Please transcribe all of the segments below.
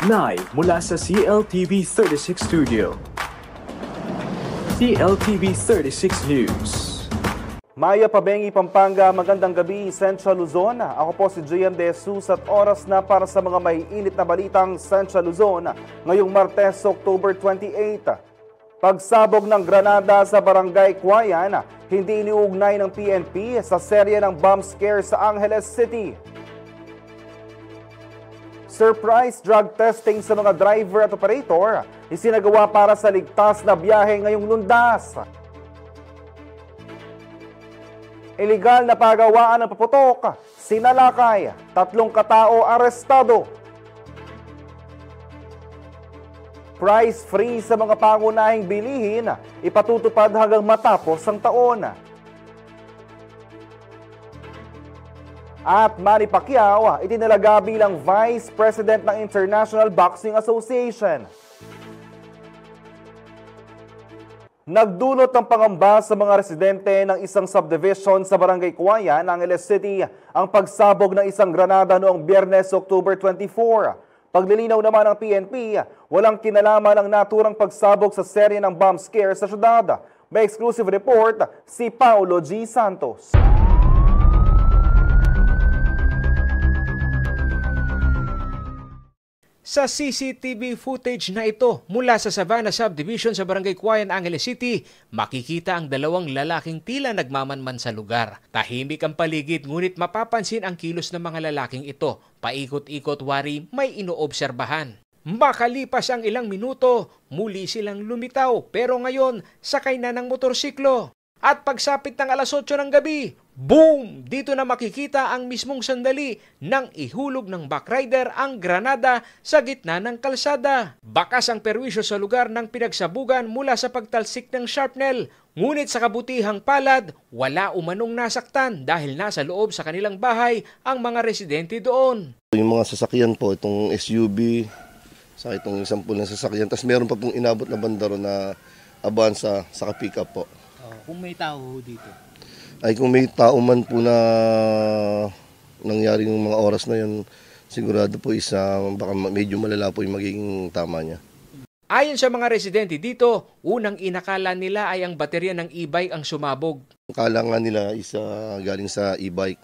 Live mula sa CLTV 36 Studio. CLTV 36 News. Maya Pabengi, Pampanga, magandang gabi, Central Luzon. Ako po si JM De Jesus at oras na para sa mga maiinit na balitang Central Luzon ngayong Martes, October 28. Pagsabog ng granada sa Barangay Cuayan, hindi iniugnay ng PNP sa serye ng bomb scare sa Angeles City. Surprise drug testing sa mga driver at operator isinagawa para sa ligtas na biyahe ngayong Lundas. Illegal na pagawaan ng paputok, sinalakay, 3 katao arestado. Price free sa mga pangunahing bilihin, ipatutupad hanggang matapos ang taon. At Manny Pacquiao, itinalaga bilang Vice President ng International Boxing Association. Nagdulot ng pangamba sa mga residente ng isang subdivision sa Barangay Cuayan, Angeles City, ang pagsabog ng isang granada noong Biyernes, October 24. Paglilinaw naman ng PNP, walang kinalaman ang naturang pagsabog sa serye ng bomb scare sa syudad. May exclusive report si Paulo G. Santos. Sa CCTV footage na ito mula sa Savannah Subdivision sa Barangay Cuayan, Angeles City, makikita ang 2 lalaking tila nagmamanman sa lugar. Tahimik ang paligid ngunit mapapansin ang kilos ng mga lalaking ito. Paikot-ikot wari may inoobserbahan. Makalipas ang ilang minuto, muli silang lumitaw pero ngayon sakay na ng motorsiklo. At pagsapit ng alas 8 ng gabi, boom! Dito na makikita ang mismong sandali nang ihulog ng backrider ang granada sa gitna ng kalsada. Bakas ang perwisyo sa lugar ng pinagsabugan mula sa pagtalsik ng shrapnel. Ngunit sa kabutihang palad, wala umanong nasaktan dahil nasa loob sa kanilang bahay ang mga residente doon. Yung mga sasakyan po, itong SUV, sa itong sampul na sasakyan, tapos meron pa pong inabot na bandaro na Avanza sa pick-up po. Kung may tao dito? Ay kung may tao man po na nangyari yung mga oras na yun, sigurado po baka medyo malala po yung magiging tama niya. Ayon sa mga residente dito, unang inakala nila ay ang baterya ng e-bike ang sumabog. Akala nga nila galing sa e-bike.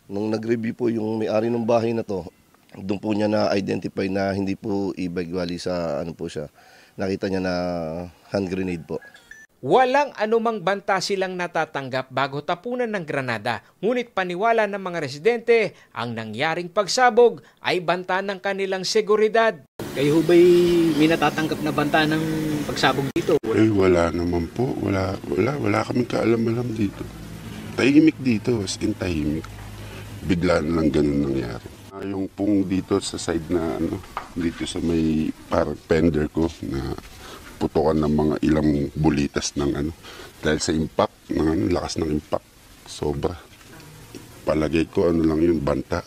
Nung nag-review po yung may-ari ng bahay na to, doon po niya na-identify na hindi po e-bike, wali sa po siya. Nakita niya na hand grenade po. Walang anumang banta silang natatanggap bago tapunan ng granada. Ngunit paniwala ng mga residente, ang nangyaring pagsabog ay banta ng kanilang seguridad. Kayo ba'y may natatanggap na banta ng pagsabog dito? Wala naman po. Wala kaming kaalam-alam dito. Tahimik dito, as in tahimik. Bigla na lang ganun nangyari. Yung pong dito sa side na dito sa may parang fender ko na putukan ng mga ilang bulitas ng dahil sa impact ng lakas ng impact sobra. Palagay ko lang yun, banta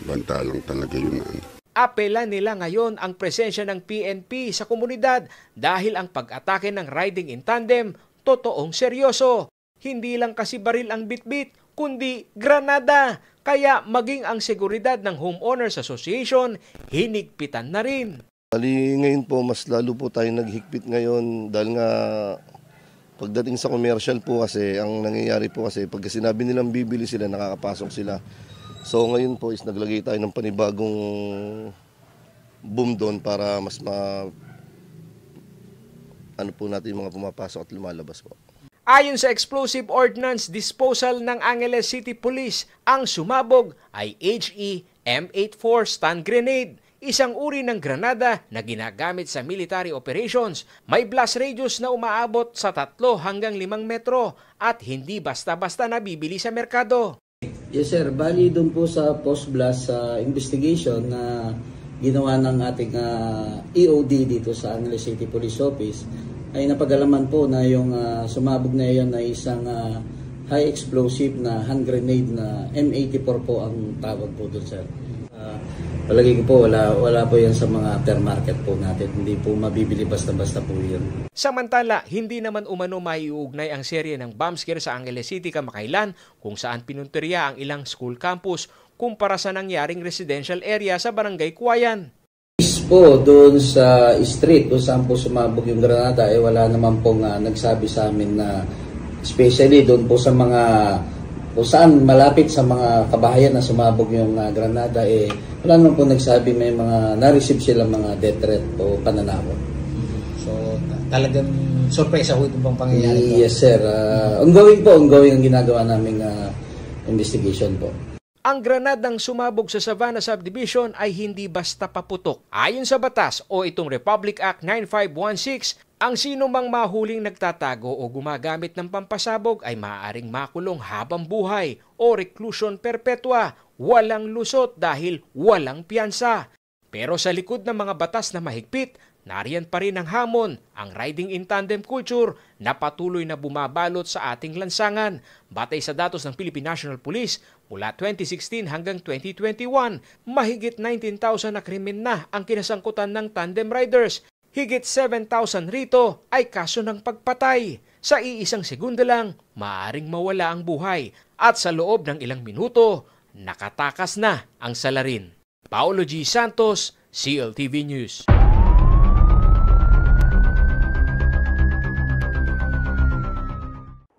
lang talaga yun. Apela nila ngayon ang presensya ng PNP sa komunidad dahil ang pag-atake ng riding in tandem totoong seryoso. Hindi lang kasi baril ang bitbit kundi granada. Kaya maging ang seguridad ng Homeowners Association hinigpitan na rin. Ngayon po, mas lalo po tayo naghigpit ngayon dahil nga pagdating sa commercial po kasi, ang nangyayari po kasi pag sinabi nilang bibili sila, nakakapasok sila. So ngayon po is naglagay tayo ng panibagong boom doon para mas po natin mga pumapasok at lumalabas po. Ayon sa Explosive Ordnance Disposal ng Angeles City Police, ang sumabog ay HE M84 stun grenade. Isang uri ng granada na ginagamit sa military operations. May blast radius na umaabot sa 3 hanggang 5 metro at hindi basta-basta nabibili sa merkado. Yes sir, bali doon po sa post-blast investigation na ginawa ng ating EOD dito sa Angeles City Police Office ay napag-alaman po na yung sumabog na iyon ay isang high explosive na hand grenade na M84 po ang tawag po doon sir. Palagi ko po, wala po yan sa mga aftermarket po natin. Hindi po mabibili basta-basta po yun. Samantala, hindi naman umano maiuugnay ang serye ng bomb scare sa Angeles City kamakailan kung saan pinuntirya ang ilang school campus kumpara sa nangyaring residential area sa Barangay Cuayan. po doon sa street kung saan po sumabog yung granada, wala naman pong nagsabi sa amin na especially doon po sa mga kung saan malapit sa mga kabahayan na sumabog yung granada, wala naman po nagsabi may mga na-receive sila mga death threat o pananakot. So talagang sorpresa ho itong pangyayari. Yes sir, ongoing ang ginagawa naming investigation po. Ang granadang sumabog sa Savannah Subdivision ay hindi basta paputok. Ayon sa batas o itong Republic Act 9516, ang sino mang mahuling nagtatago o gumagamit ng pampasabog ay maaaring makulong habang buhay o reclusion perpetua, walang lusot dahil walang piyansa. Pero sa likod ng mga batas na mahigpit, nariyan pa rin ang hamon, ang riding in tandem culture na patuloy na bumabalot sa ating lansangan. Batay sa datos ng Philippine National Police, mula 2016 hanggang 2021, mahigit 19,000 na krimen na ang kinasangkutan ng tandem riders. Higit 7,000 rito ay kaso ng pagpatay. Sa iisang segunda lang, maaaring mawala ang buhay at sa loob ng ilang minuto, nakatakas na ang salarin. Paulo G. Santos, CLTV News.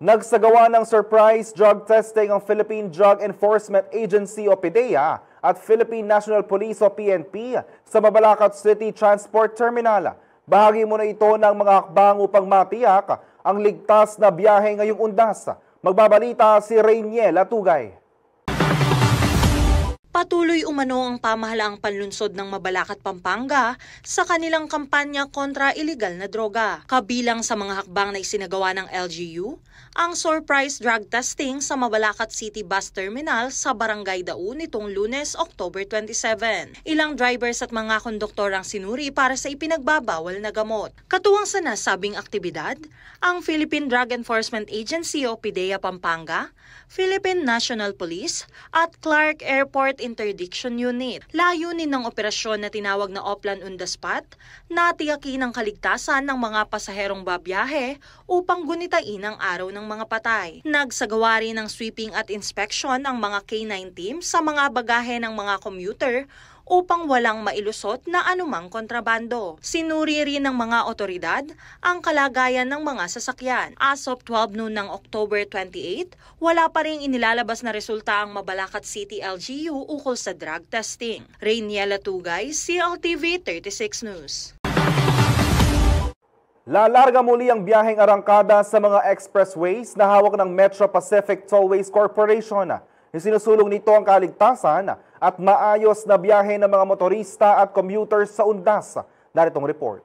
Nagsagawa ng surprise drug testing ang Philippine Drug Enforcement Agency o PDEA at Philippine National Police o PNP sa Mabalacat City Transport Terminal. Bahagi muna ito ng mga hakbang upang matiyak ang ligtas na biyahe ngayong undas. Magbabalita si Rainiel Atugay. Patuloy umano ang pamahalaang panlunsod ng Mabalacat, Pampanga sa kanilang kampanya kontra iligal na droga. Kabilang sa mga hakbang na isinagawa ng LGU, ang surprise drug testing sa Mabalacat City Bus Terminal sa Barangay Dao nitong Lunes, October 27. Ilang drivers at mga konduktor ang sinuri para sa ipinagbabawal na gamot. Katuwang sa nasabing aktibidad, ang Philippine Drug Enforcement Agency o PDEA Pampanga, Philippine National Police at Clark Airport Interdiction Unit. Layunin ng operasyon na tinawag na Oplan on the Spot na tiyakin ang kaligtasan ng mga pasaherong babiyahe upang gunitain ang araw ng mga patay. Nagsagawa rin ng sweeping at inspection ang mga K9 team sa mga bagahe ng mga commuter upang walang mailusot na anumang kontrabando. Sinuri rin ng mga otoridad ang kalagayan ng mga sasakyan. As of 12 noon ng October 28, wala pa rin inilalabas na resulta ang Mabalacat City LGU ukol sa drug testing. Rainiela Tugay, CLTV 36 News. Lalarga muli ang biyaheng arangkada sa mga expressways na hawak ng Metro Pacific Tollways Corporation. Isinusulong nito ang kaligtasan at maayos na biyahe ng mga motorista at commuters sa undas. Naritong report.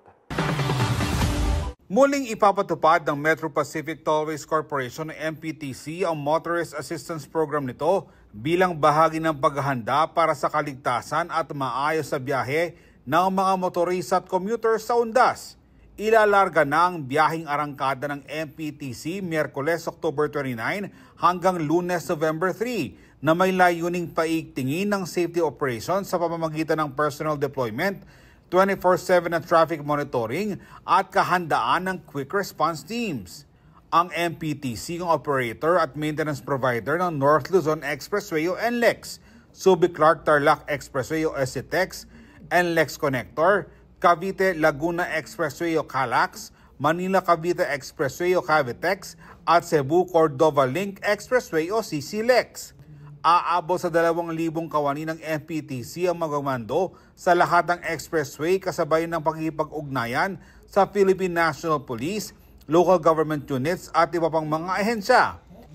Muling ipapatupad ng Metro Pacific Tollways Corporation o MPTC ang Motorist Assistance Program nito bilang bahagi ng paghahanda para sa kaligtasan at maayos na biyahe ng mga motorista at commuters sa undas. Ilalarga na ang biyaheng arangkada ng MPTC Miyerkules, October 29 hanggang Lunes, November 3 na may layuning paigtingin ng safety operations sa pamamagitan ng personal deployment, 24/7 na traffic monitoring at kahandaan ng quick response teams. Ang MPTC ang operator at maintenance provider ng North Luzon Expressway o NLEX, Subic Clark Tarlac Expressway o SCTEX, NLEX Connector, Cavite Laguna Expressway o CALAX, Manila Cavite Expressway o Cavitex at Cebu Cordova Link Expressway o CCLEX. Aabot sa 2,000 kawani ng MPTC ang magmamando sa lahat ng expressway kasabay ng pakikipag-ugnayan sa Philippine National Police, local government units at iba pang mga ahensya.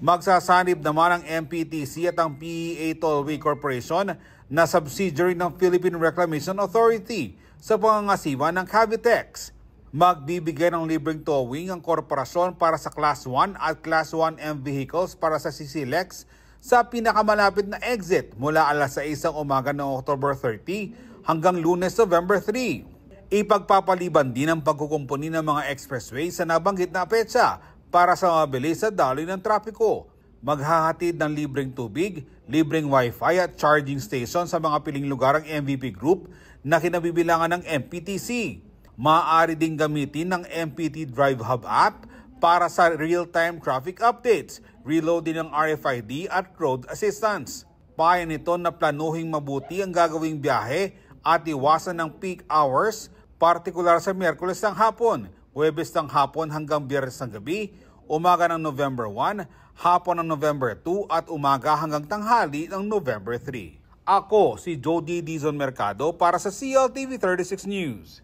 Magsasanib naman ang MPTC at ang PEA Tollway Corporation na subsidiary ng Philippine Reclamation Authority sa pangangasiwa ng Cavitex. Magbibigay ng libreng towing ang korporasyon para sa Class 1 at Class 1M vehicles para sa CCLEX sa pinakamalapit na exit mula alas 6 ng umaga ng October 30 hanggang Lunes, November 3. Ipagpapaliban din ang pagkukumpuni ng mga expressway sa nabanggit na petsa para sa mabilis sa daloy ng trapiko. Maghahatid ng libreng tubig, libreng wifi at charging station sa mga piling lugar ang MVP Group na kinabibilangan ng MPTC. Maaari ding gamitin ng MPT Drive Hub app para sa real-time traffic updates, reloading ng RFID at road assistance. Payo nito na planuhing mabuti ang gagawing biyahe at iwasan ng peak hours, partikular sa Miyerkules ng hapon, Huwebes ng hapon hanggang Biyernes ng gabi, umaga ng November 1, hapon ng November 2 at umaga hanggang tanghali ng November 3. Ako si Jody Dizon Mercado para sa CLTV 36 News.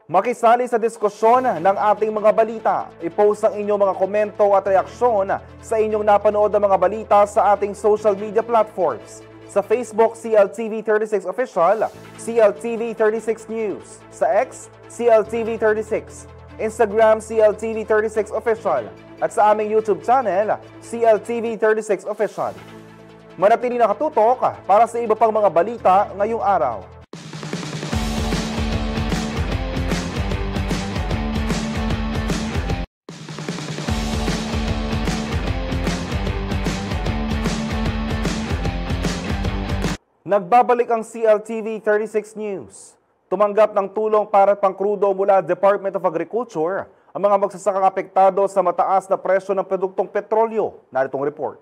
Makisali sa diskusyon ng ating mga balita. I-post ang inyong mga komento at reaksyon sa inyong napanood na mga balita sa ating social media platforms. Sa Facebook, CLTV36 Official, CLTV36 News. Sa X, CLTV36. Instagram, CLTV36 Official. At sa aming YouTube channel, CLTV36 Official. Manatili nakatutok para sa iba pang mga balita ngayong araw. Nagbabalik ang CLTV 36 News. Tumanggap ng tulong para pangkrudo mula Department of Agriculture ang mga magsasakang apektado sa mataas na presyo ng produktong petrolyo. Naritong report.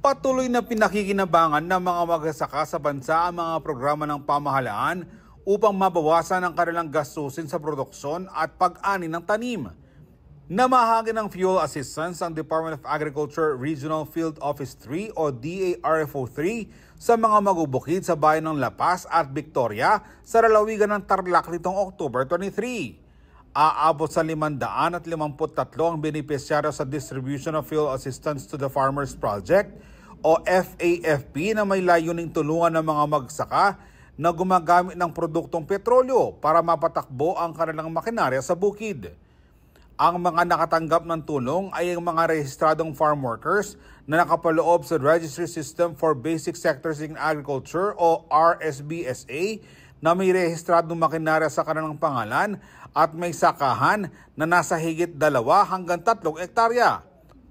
Patuloy na pinakikinabangan ng mga magsasaka sa bansa ang mga programa ng pamahalaan upang mabawasan ang kanilang gastusin sa produksyon at pag-ani ng tanim. Namahagi ng fuel assistance ang Department of Agriculture Regional Field Office 3 o DARFO 3 sa mga magubukid sa bayan ng La Paz at Victoria sa lalawigan ng Tarlac nitong October 23. Aabot sa 553 ang benepisyaryo sa Distribution of Fuel Assistance to the Farmers Project o FAFP na may layuning tulungan ng mga magsaka na gumagamit ng produktong petrolyo para mapatakbo ang kanilang makinarya sa bukid. Ang mga nakatanggap ng tulong ay ang mga rehistradong farm workers na nakapaloob sa Registry System for Basic Sectors in Agriculture o RSBSA na may rehistradong makinarya sa kanilang pangalan at may sakahan na nasa higit 2 hanggang 3 hektarya.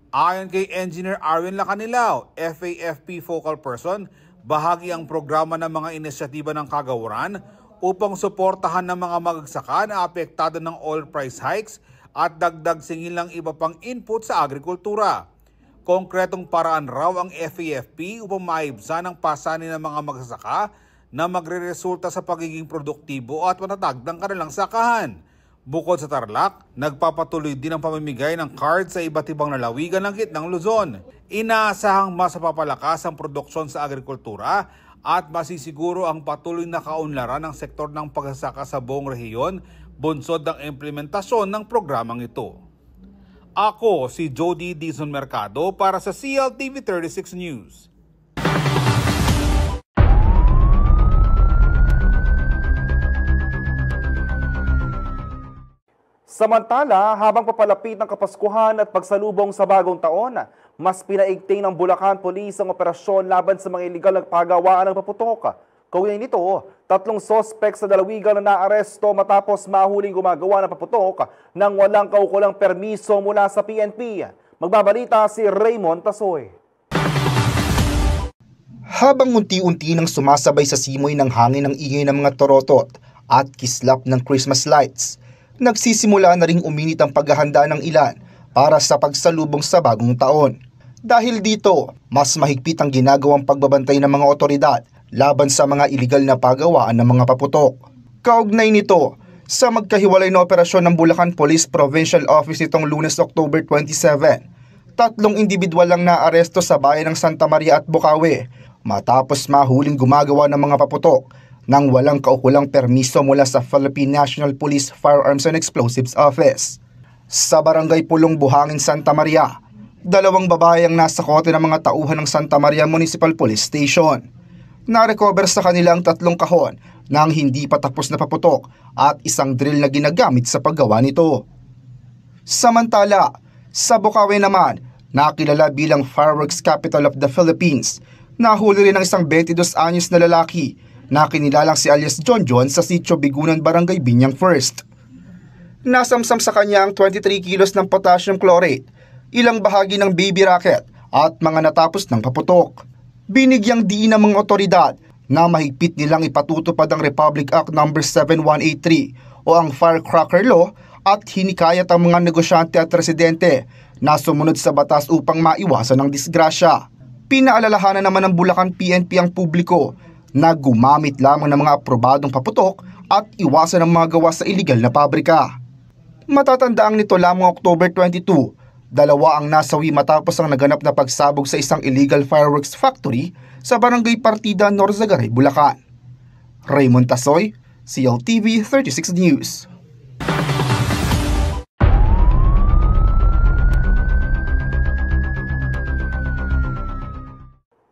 Ayon kay Engineer Arwin Lacanilao, FAFP Focal Person, bahagi ang programa ng mga inisyatiba ng kagawaran upang suportahan ng mga magsasaka na apektado ng oil price hikes at dagdag singilang iba pang input sa agrikultura. Konkretong paraan raw ang FAFP upang maibsan ang pasanin ng mga magsasaka na magreresulta sa pagiging produktibo at matatag ng kanilang sakahan. Bukod sa Tarlac, nagpapatuloy din ang pamimigay ng card sa iba't ibang lalawigan ng gitnang Luzon. Inaasahang mas mapapalakas ang produksyon sa agrikultura at masisiguro ang patuloy na kaunlaran ng sektor ng pagsasaka sa buong rehiyon bunsod ng implementasyon ng programang ito. Ako si Jody Dizon Mercado para sa CLTV 36 News. Samantala, habang papalapit ng Kapaskuhan at pagsalubong sa bagong taon, mas pinaigting ng Bulacan Police ang operasyon laban sa mga iligal na pagawaan ng paputok. Kaugnay nito, 3 sospek sa lalawigan na naaresto matapos mahuling gumagawa ng paputok nang walang kaukulang permiso mula sa PNP. Magbabalita si Raymond Tasoy. Habang unti-unti nang sumasabay sa simoy ng hangin ang ingay ng mga torotot at kislap ng Christmas lights, nagsisimula na ring uminit ang paghahanda ng ilan para sa pagsalubong sa bagong taon. Dahil dito, mas mahigpit ang ginagawang pagbabantay ng mga otoridad laban sa mga iligal na pagawaan ng mga paputok. Kaugnay nito, sa magkahiwalay na operasyon ng Bulacan Police Provincial Office nitong Lunes, October 27, 3 individual lang naaresto sa bayan ng Santa Maria at Bukawi matapos mahuling gumagawa ng mga paputok nang walang kaukulang permiso mula sa Philippine National Police Firearms and Explosives Office. Sa Barangay Pulong, Buhangin, Santa Maria, 2 babae ang nasa kote ng mga tauhan ng Santa Maria Municipal Police Station. Na-recover sa kanila ang 3 kahon ng hindi pa tapos na paputok at isang drill na ginagamit sa paggawa nito. Samantala, sa Bukawi naman, nakilala bilang Fireworks Capital of the Philippines, nahuli rin ang isang 22 anyos na lalaki na kinilalang si alias John John sa Sitio Bigunan, Barangay Binyang First. Nasamsam sa kanya ang 23 kilos ng potassium chlorate, ilang bahagi ng baby rocket at mga natapos ng paputok. Binigyang diin ng mga otoridad na mahigpit nilang ipatutupad ang Republic Act No. 7183 o ang Firecracker Law at hinikayat ang mga negosyante at residente na sumunod sa batas upang maiwasan ang disgrasya. Pinaalalahanan naman ng Bulacan PNP ang publiko na gumamit lamang ng mga aprobadong paputok at iwasan ang mga gawa sa iligal na pabrika. Matatandaang nito lamang October 22, 2 ang nasawi matapos ang naganap na pagsabog sa isang illegal fireworks factory sa Barangay Partida, Norzagaray, Bulacan. Raymond Tasoy, CLTV 36 News.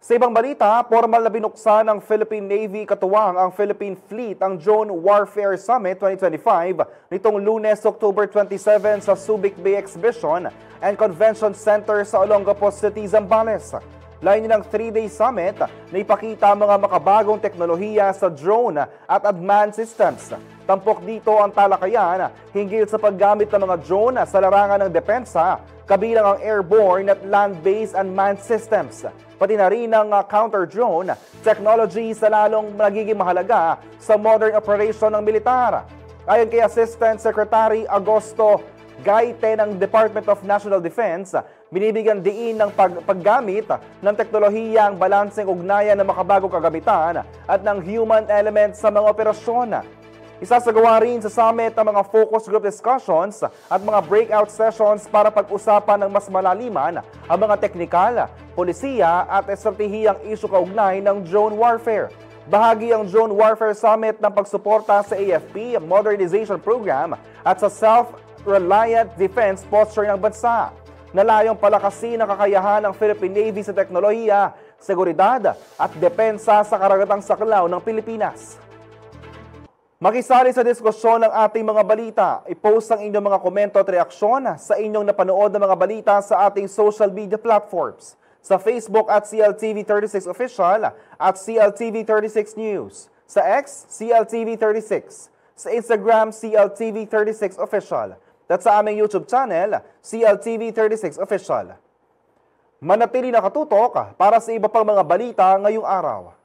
Sa ibang balita, formal na binuksan ng Philippine Navy katuwang ang Philippine Fleet ang Drone Warfare Summit 2025 nitong Lunes, October 27 sa Subic Bay Exhibition and Convention Center sa Olongapo City, Zambales. Layunin ng 3-day summit na ipakita ang mga makabagong teknolohiya sa drone at unmanned systems. Tampok dito ang talakayan hinggil sa paggamit ng mga drone sa larangan ng depensa, kabilang ang airborne at land-based unmanned systems. Pati na rin ang counter-drone technology sa lalong nagiging mahalaga sa modern operation ng militar. Ayon kay Assistant Secretary Agosto Gaite ng Department of National Defense, binibigyan diin ng paggamit ng teknolohiya ang balanseng ugnayan ng makabagong kagamitan at ng human element sa mga operasyon. Isasagawa rin sa summit ang mga focus group discussions at mga breakout sessions para pag-usapan ng mas malaliman ang mga teknikal, polisiya at estratehiyang isyu kaugnay ng drone warfare. Bahagi ang Drone Warfare Summit ng pagsuporta sa AFP Modernization Program at sa Self-Reliant Defense Posture ng bansa, na layong palakasin ang kakayahan ng Philippine Navy sa teknolohiya, seguridad at depensa sa karagatang saklaw ng Pilipinas. Makisali sa diskusyon ng ating mga balita. I-post ang inyong mga komento at reaksyon sa inyong napanood na mga balita sa ating social media platforms. Sa Facebook at CLTV36 Official at CLTV36 News. Sa X, CLTV36. Sa Instagram, CLTV36 Official. At sa aming YouTube channel, CLTV36 Official. Manatili nakatutok para sa iba pang mga balita ngayong araw.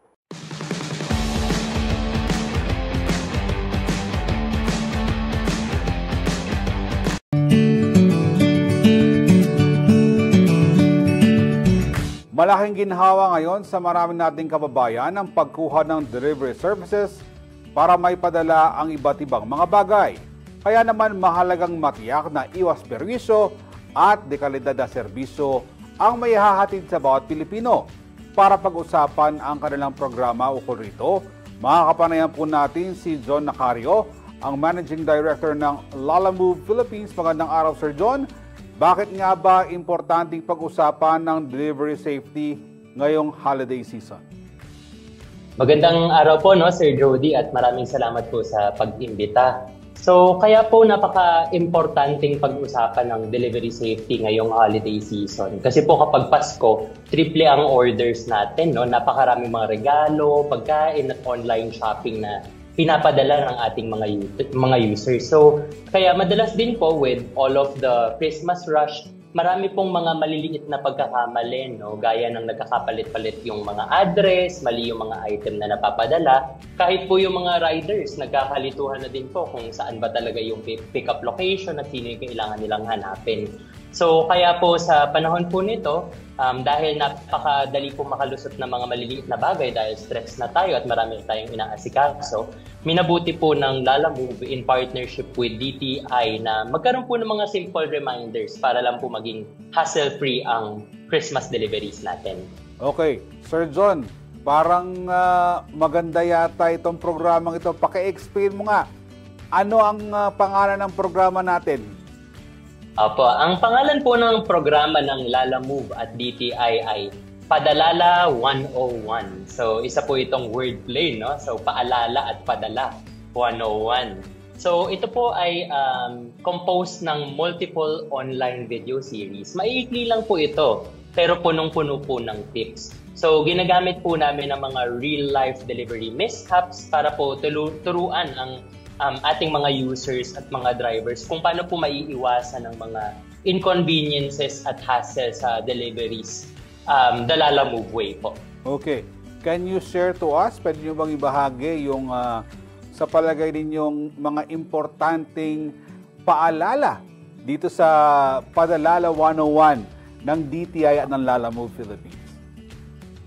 Malaking ginhawa ngayon sa marami nating kababayan ang pagkuha ng delivery services para may padala ang iba't ibang mga bagay. Kaya naman mahalagang matiyak na iwas perwisyo at dekalidad na serbisyo ang may hahatid sa bawat Pilipino. Para pag-usapan ang kanilang programa ukol rito, makakapanayan po natin si John Nacario, ang Managing Director ng Lalamove Philippines. Magandang araw, Sir John. Bakit nga ba importanteng pag-usapan ng delivery safety ngayong holiday season? Magandang araw po, Sir Jody, at maraming salamat po sa pag-imbita. So, kaya po napaka-importanting pag-usapan ng delivery safety ngayong holiday season. Kasi po kapag Pasko, triple ang orders natin, Napakaraming mga regalo, pagkain at online shopping na pinapadala ng ating mga users. So, kaya madalas din po with all of the Christmas rush, marami pong mga maliliit na pagkakamali, Gaya ng nagkakapalit-palit yung mga address, mali yung mga item na napapadala. Kahit po yung mga riders, nagkakalituhan na din po kung saan ba talaga yung pick-up location at sino yung kailangan nilang hanapin. So, kaya po sa panahon po nito, dahil napakadali po makalusot ng mga maliliit na bagay dahil stress na tayo at marami tayong inaasikaso, minabuti po ng Lalamove in partnership with DTI na magkaroon po ng mga simple reminders para lang po maging hassle-free ang Christmas deliveries natin. Okay, Sir John, parang maganda yata itong programang ito. Paki-explain mo nga, ano ang pangalan ng programa natin? Opo, ang pangalan po ng programa ng Lalamove at DTI ay Padalala 101. So, isa po itong wordplay, So, paalala at padala 101. So, ito po ay composed ng multiple online video series. Maiikli lang po ito, pero punong-puno po ng tips. So, ginagamit po namin ng mga real-life delivery mishaps para po turuan ang ating mga users at mga drivers kung paano po maiiwasan ang mga inconveniences at hassle sa deliveries the Lalamove way po. Okay. Can you share to us, pwede nyo bang ibahagi yung sa palagay ninyong mga importanteng paalala dito sa Padalala 101 ng DTI at ng Lalamove Philippines?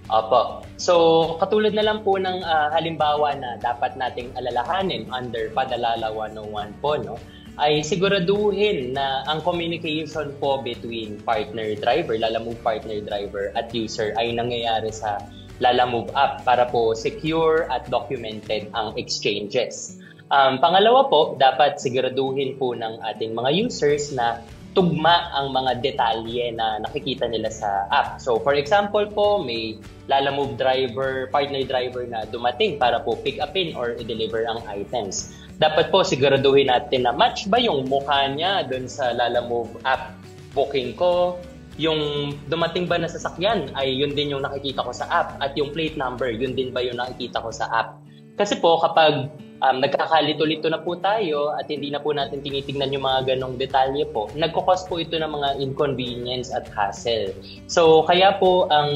Opo. So, katulad na lang po ng halimbawa na dapat nating alalahanin under Padalala 101 po, no, ay siguraduhin na ang communication po between partner-driver, Lalamove partner-driver at user ay nangyayari sa Lalamove app para po secure at documented ang exchanges. Pangalawa po, dapat siguraduhin po ng ating mga users na tugma ang mga detalye na nakikita nila sa app. So for example po, may Lalamove driver, partner driver na dumating para po pick upin or i-deliver ang items. Dapat po siguraduhin natin na match ba yung mukha niya doon sa Lalamove app booking ko, yung dumating ba na sasakyan ay yun din yung nakikita ko sa app, at yung plate number, yun din ba yung nakikita ko sa app. Kasi po kapag nagkakalito-lito na po tayo at hindi na po natin tinitingnan yung mga ganong detalye po, nagkukos po ito ng mga inconvenience at hassle. So kaya po ang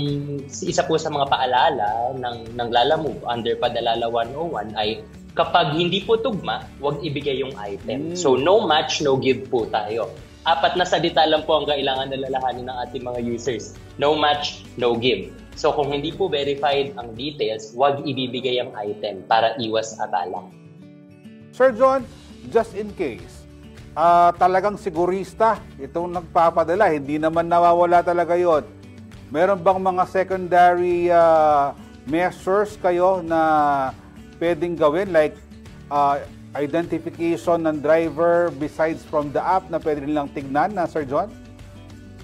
isa po sa mga paalala ng Lalamove under Padalala 101 ay kapag hindi po tugma, huwag ibigay yung item. So no match, no give po tayo. 4 na salita lang po ang kailangan nalalahanin ng ating mga users. No match, no give. So kung hindi po verified ang details, huwag ibibigay ang item para iwas abala. Sir John, just in case, talagang sigurista itong nagpapadala, hindi naman nawawala talaga yon. Meron bang mga secondary measures kayo na pwedeng gawin, like identification ng driver besides from the app na pwede nilang tignan na, Sir John?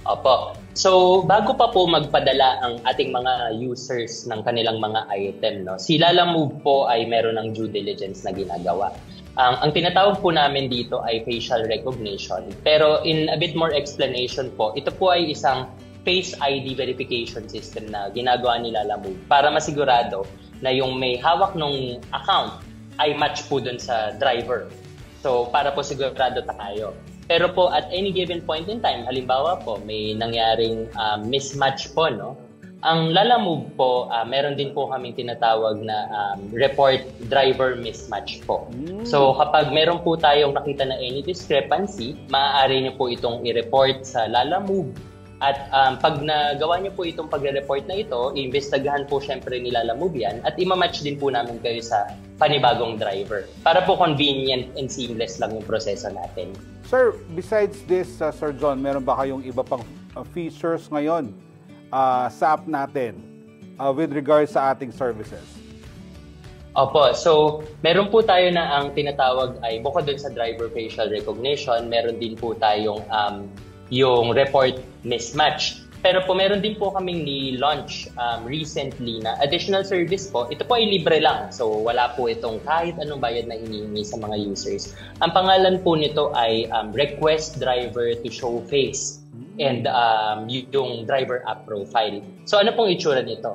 Opo. So, bago pa po magpadala ang ating mga users ng kanilang mga item, no, si Lalamove po ay meron ng due diligence na ginagawa. Ang tinatawag po namin dito ay facial recognition. Pero in a bit more explanation po, ito po ay isang Face ID verification system na ginagawa ni Lalamove para masigurado na yung may hawak ng account ay match po dun sa driver. So, para po sigurado tayo. Pero po at any given point in time, halimbawa po may nangyaring mismatch po, no? Ang Lalamove po, meron din po kaming tinatawag na report driver mismatch po. So kapag meron po tayong nakita na any discrepancy, maaari niyo po itong i-report sa Lalamove. At pag nagawa niyo po itong pagre-report na ito, iimbestagahan po syempre ni Lalamove yan at ima-match din po namin kayo sa panibagong driver. Para po convenient and seamless lang yung proseso natin. Sir, besides this, Sir John, meron ba kayong iba pang features ngayon sa app natin with regards sa ating services? Opo, so meron po tayo na ang tinatawag ay bukod dun sa driver facial recognition, meron din po tayong yung report mismatch. Pero po meron din po kaming ni-launch recently na additional service po. Ito po ay libre lang. So wala po itong kahit anong bayad na hinihingi sa mga users. Ang pangalan po nito ay request driver to show face and yung driver app profile. So ano pong itsura nito?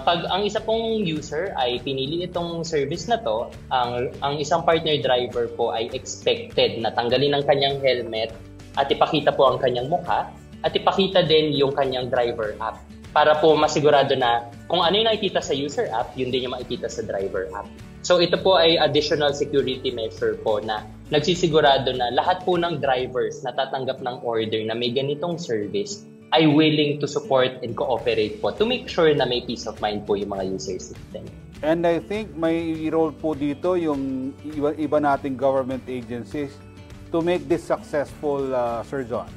Pag ang isa pong user ay pinili itong service na to, ang isang partner driver po ay expected na tanggalin ang kanyang helmet at ipakita po ang kanyang mukha at ipakita din yung kanyang driver app para po masigurado na kung ano yung nakikita sa user app, yun din yung makikita sa driver app. So ito po ay additional security measure po na nagsisigurado na lahat po ng drivers na tatanggap ng order na may ganitong service ay willing to support and cooperate po to make sure na may peace of mind po yung mga users natin. And I think may role po dito yung iba nating government agencies to make this successful, Sir John.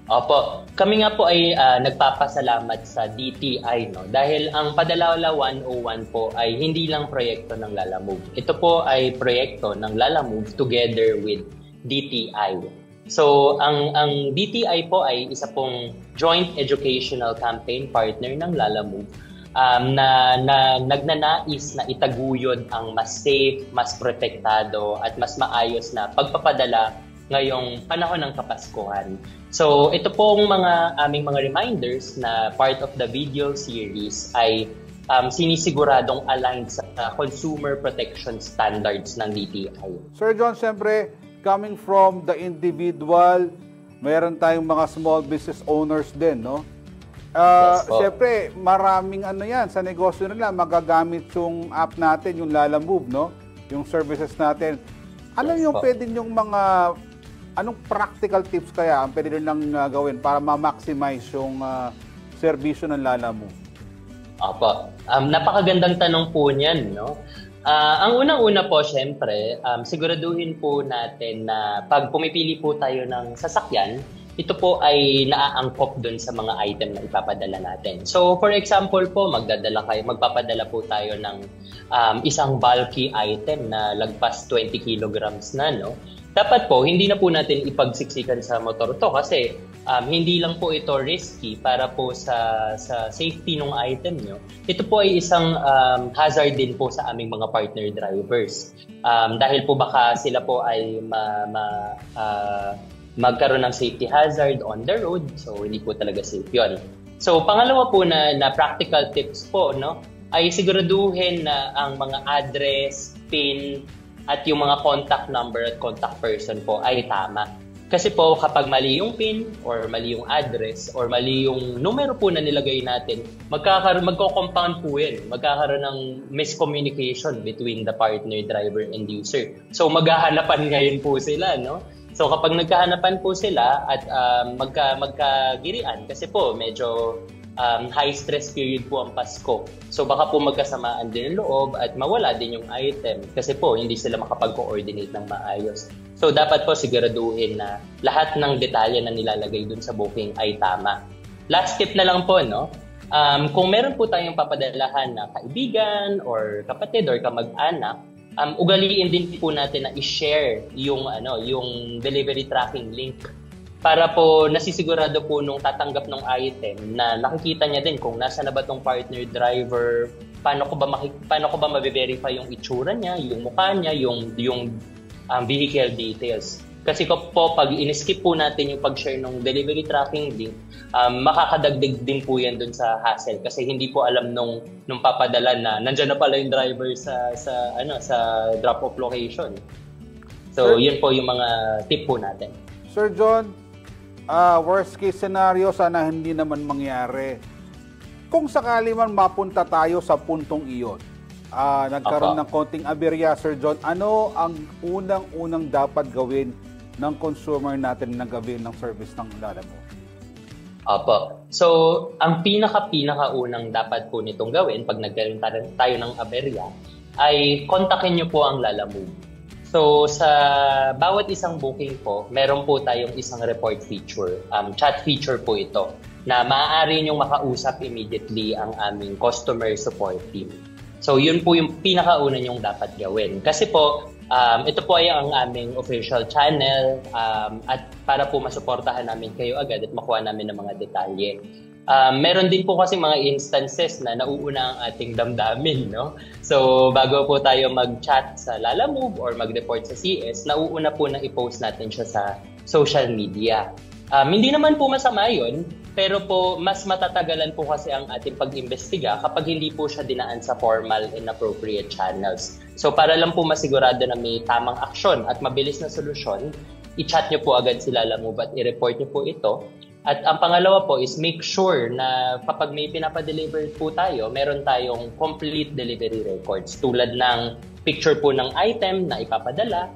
Opo. Kami nga po ay nagpapasalamat sa DTI, no? Dahil ang Padalala 101 po ay hindi lang proyekto ng Lalamove. Ito po ay proyekto ng Lalamove together with DTI. So, ang DTI po ay isa pong joint educational campaign partner ng Lalamove na nagnanais na itaguyod ang mas safe, mas protektado at mas maayos na pagpapadala ngayong panahon ng Kapaskuhan. So ito pong aming mga reminders na part of the video series ay sinisiguradong aligned sa consumer protection standards ng DTI. Sir John, siyempre, coming from the individual, mayroon tayong mga small business owners din, no? Yes, siyempre, maraming yan sa negosyo nila, magagamit yung app natin, yung Lalamove, no? Yung services natin. Ano yung pwede yung anong practical tips kaya ang pwede nilang gawin para ma-maximize yung serbisyo ng Lalamove? Opo. Napakagandang tanong po niyan, no? Ang unang-una po, syempre, siguraduhin po natin na pag pumipili po tayo ng sasakyan, ito po ay naaangkop dun sa mga item na ipapadala natin. So, for example po, magpapadala po tayo ng isang bulky item na lagpas 20 kilograms na, no? Dapat po, hindi na po natin ipagsiksikan sa motor to kasi hindi lang po ito risky para po sa safety ng item nyo. Ito po ay isang hazard din po sa aming mga partner drivers. Dahil po baka sila po ay magkaroon ng safety hazard on the road, so hindi po talaga safe yun. So pangalawa po na practical tips po, no, ay siguraduhin na ang mga address, PIN, at yung mga contact number at contact person po ay tama. Kasi po kapag mali yung PIN or mali yung address or mali yung numero po na nilagay natin, magko-compound po yan. Magkakaroon ng miscommunication between the partner, driver, and user. So maghahanapan ngayon po sila, no? So kapag nagkahanapan po sila at magkagirian, kasi po medyo high stress period po ang Pasko. So baka po magkasamaan din ang loob at mawala din yung item kasi po hindi sila makapag-coordinate ng maayos. So dapat po siguraduhin na lahat ng detalye na nilalagay dun sa booking ay tama. Last tip na lang po, no? Kung meron po tayong papadalahan na kaibigan or kapatid or kamag-anak, ugaliin din po natin na i-share yung delivery tracking link para po nasisigurado po nung tatanggap ng item na nakikita niya din kung nasa na ba tong partner driver, paano ko ba mabe-verify yung itsura niya, yung mukha niya, yung vehicle details. Kasi po pag in-skip po natin yung pag-share ng delivery tracking link, makakadagdag din po yan dun sa hassle kasi hindi po alam nung papadala na nandiyan na pala yung driver sa drop-off location. So, Sir, yun po yung mga tip po natin. Sir John, worst case scenario, sana hindi naman mangyari. Kung sakali man mapunta tayo sa puntong iyon, nagkaroon ng konting aberya, Sir John, ano ang unang dapat gawin ng consumer natin na gawin ng service ng Lalamove? Opo. So, ang pinaka-unang dapat po nitong gawin pag nagkaroon tayo ng aberya ay kontakin nyo po ang Lalamove. So, sa bawat isang booking po, meron po tayong isang report feature. Chat feature po ito na maaari nyong makausap immediately ang aming customer support team. So, yun po yung pinakauna nyong dapat gawin. Kasi po, ito po ay ang aming official channel at para po masuportahan namin kayo agad at makuha namin ng mga detalye. Meron din po kasi mga instances na nauuna ang ating damdamin, no? So, bago po tayo mag-chat sa Lalamove or mag-report sa CS, nauuna po na i-post natin siya sa social media. Hindi naman po masama yun, pero po mas matatagalan po kasi ang ating pag-imbestiga kapag hindi po siya dinaan sa formal and appropriate channels. So para lang po masigurado na may tamang aksyon at mabilis na solusyon, i-chat nyo po agad si Lalamove at i-report nyo po ito. At ang pangalawa po is make sure na kapag may pinapadeliver po tayo, meron tayong complete delivery records tulad ng picture po ng item na ipapadala.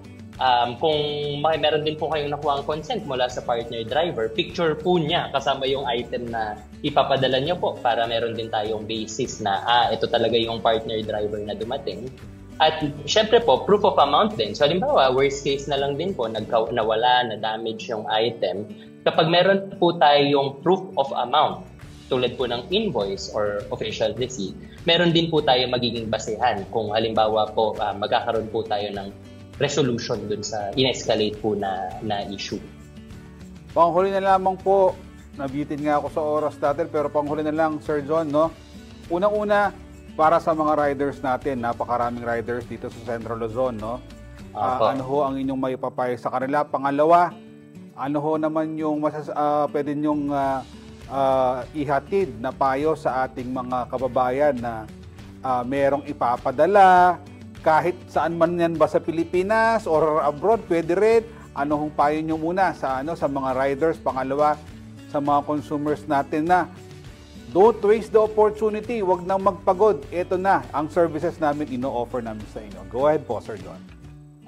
Kung meron din po kayong nakuha ang consent mula sa partner driver, picture po niya kasama yung item na ipapadala niyo po para meron din tayong basis na ito talaga yung partner driver na dumating. At syempre po, proof of amount din. So halimbawa, worst case na lang din po, nawala, na-damage yung item. Kapag meron po tayong proof of amount, tulad po ng invoice or official receipt, meron din po tayo magiging basehan kung halimbawa po magkakaroon po tayo ng resolution dun sa in-escalate po na issue. Panghuli na lamang po, nabitin nga ako sa oras natin, pero panghuli na lang, Sir John, no? Unang-una, para sa mga riders natin, napakaraming riders dito sa Central Luzon, no? Ano ho ang inyong maipapayo sa kanila? Pangalawa, ano ho naman yung pwede nyong ihatid na payo sa ating mga kababayan na merong ipapadala, kahit saan man yan ba sa Pilipinas or abroad, pwede rin. Ano hong payo nyo muna sa mga riders? Pangalawa, sa mga consumers natin na don't waste the opportunity. Huwag nang magpagod. Ito na ang services namin ino-offer namin sa inyo. Go ahead po, Sir John.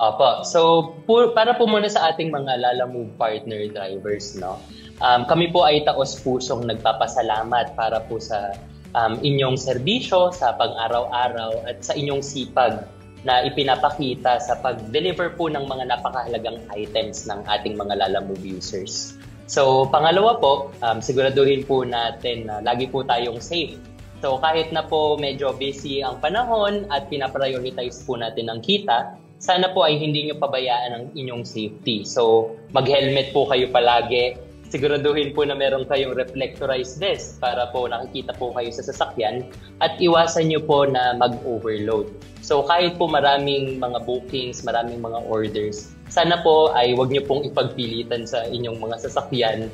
Opo. So, para po muna sa ating mga Lalamove partner drivers, no? Kami po ay taos-pusong nagpapasalamat para po sa inyong serbisyo sa pang-araw-araw at sa inyong sipag na ipinapakita sa pag-deliver po ng mga napakahalagang items ng ating mga Lalamove users. So, pangalawa po, siguraduhin po natin na lagi po tayong safe. So, kahit na po medyo busy ang panahon at pinaprioritize po natin ang kita, sana po ay hindi nyo pabayaan ang inyong safety. So, mag-helmet po kayo palagi. Siguraduhin po na meron kayong reflectorized vest para po nakikita po kayo sa sasakyan at iwasan nyo po na mag-overload. So, kahit po maraming mga bookings, maraming mga orders, sana po ay wag niyo pong ipagpilitan sa inyong mga sasakyan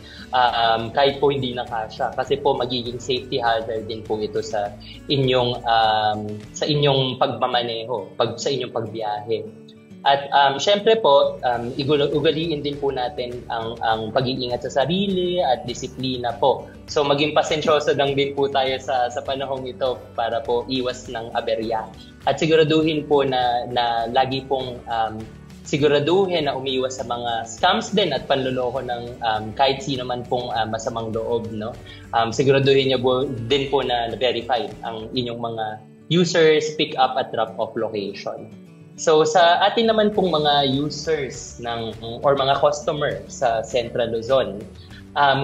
kahit po hindi na kasya kasi po magiging safety hazard din po ito sa inyong pagmamaneho, sa inyong pagbiyahe. At syempre po, ugaliin din po natin ang pag-iingat sa sarili at disiplina po. So maging pasensyoso lang din po tayo sa panahong ito para po iwas ng aberya. At siguraduhin po na lagi pong siguraduhin na umiwas sa mga scams din at panloloko ng kahit sino man pong masamang loob, no? Siguraduhin niyo din po na verify ang inyong mga users, pick up at drop off location. So sa atin naman pong mga users or mga customer sa Central Luzon,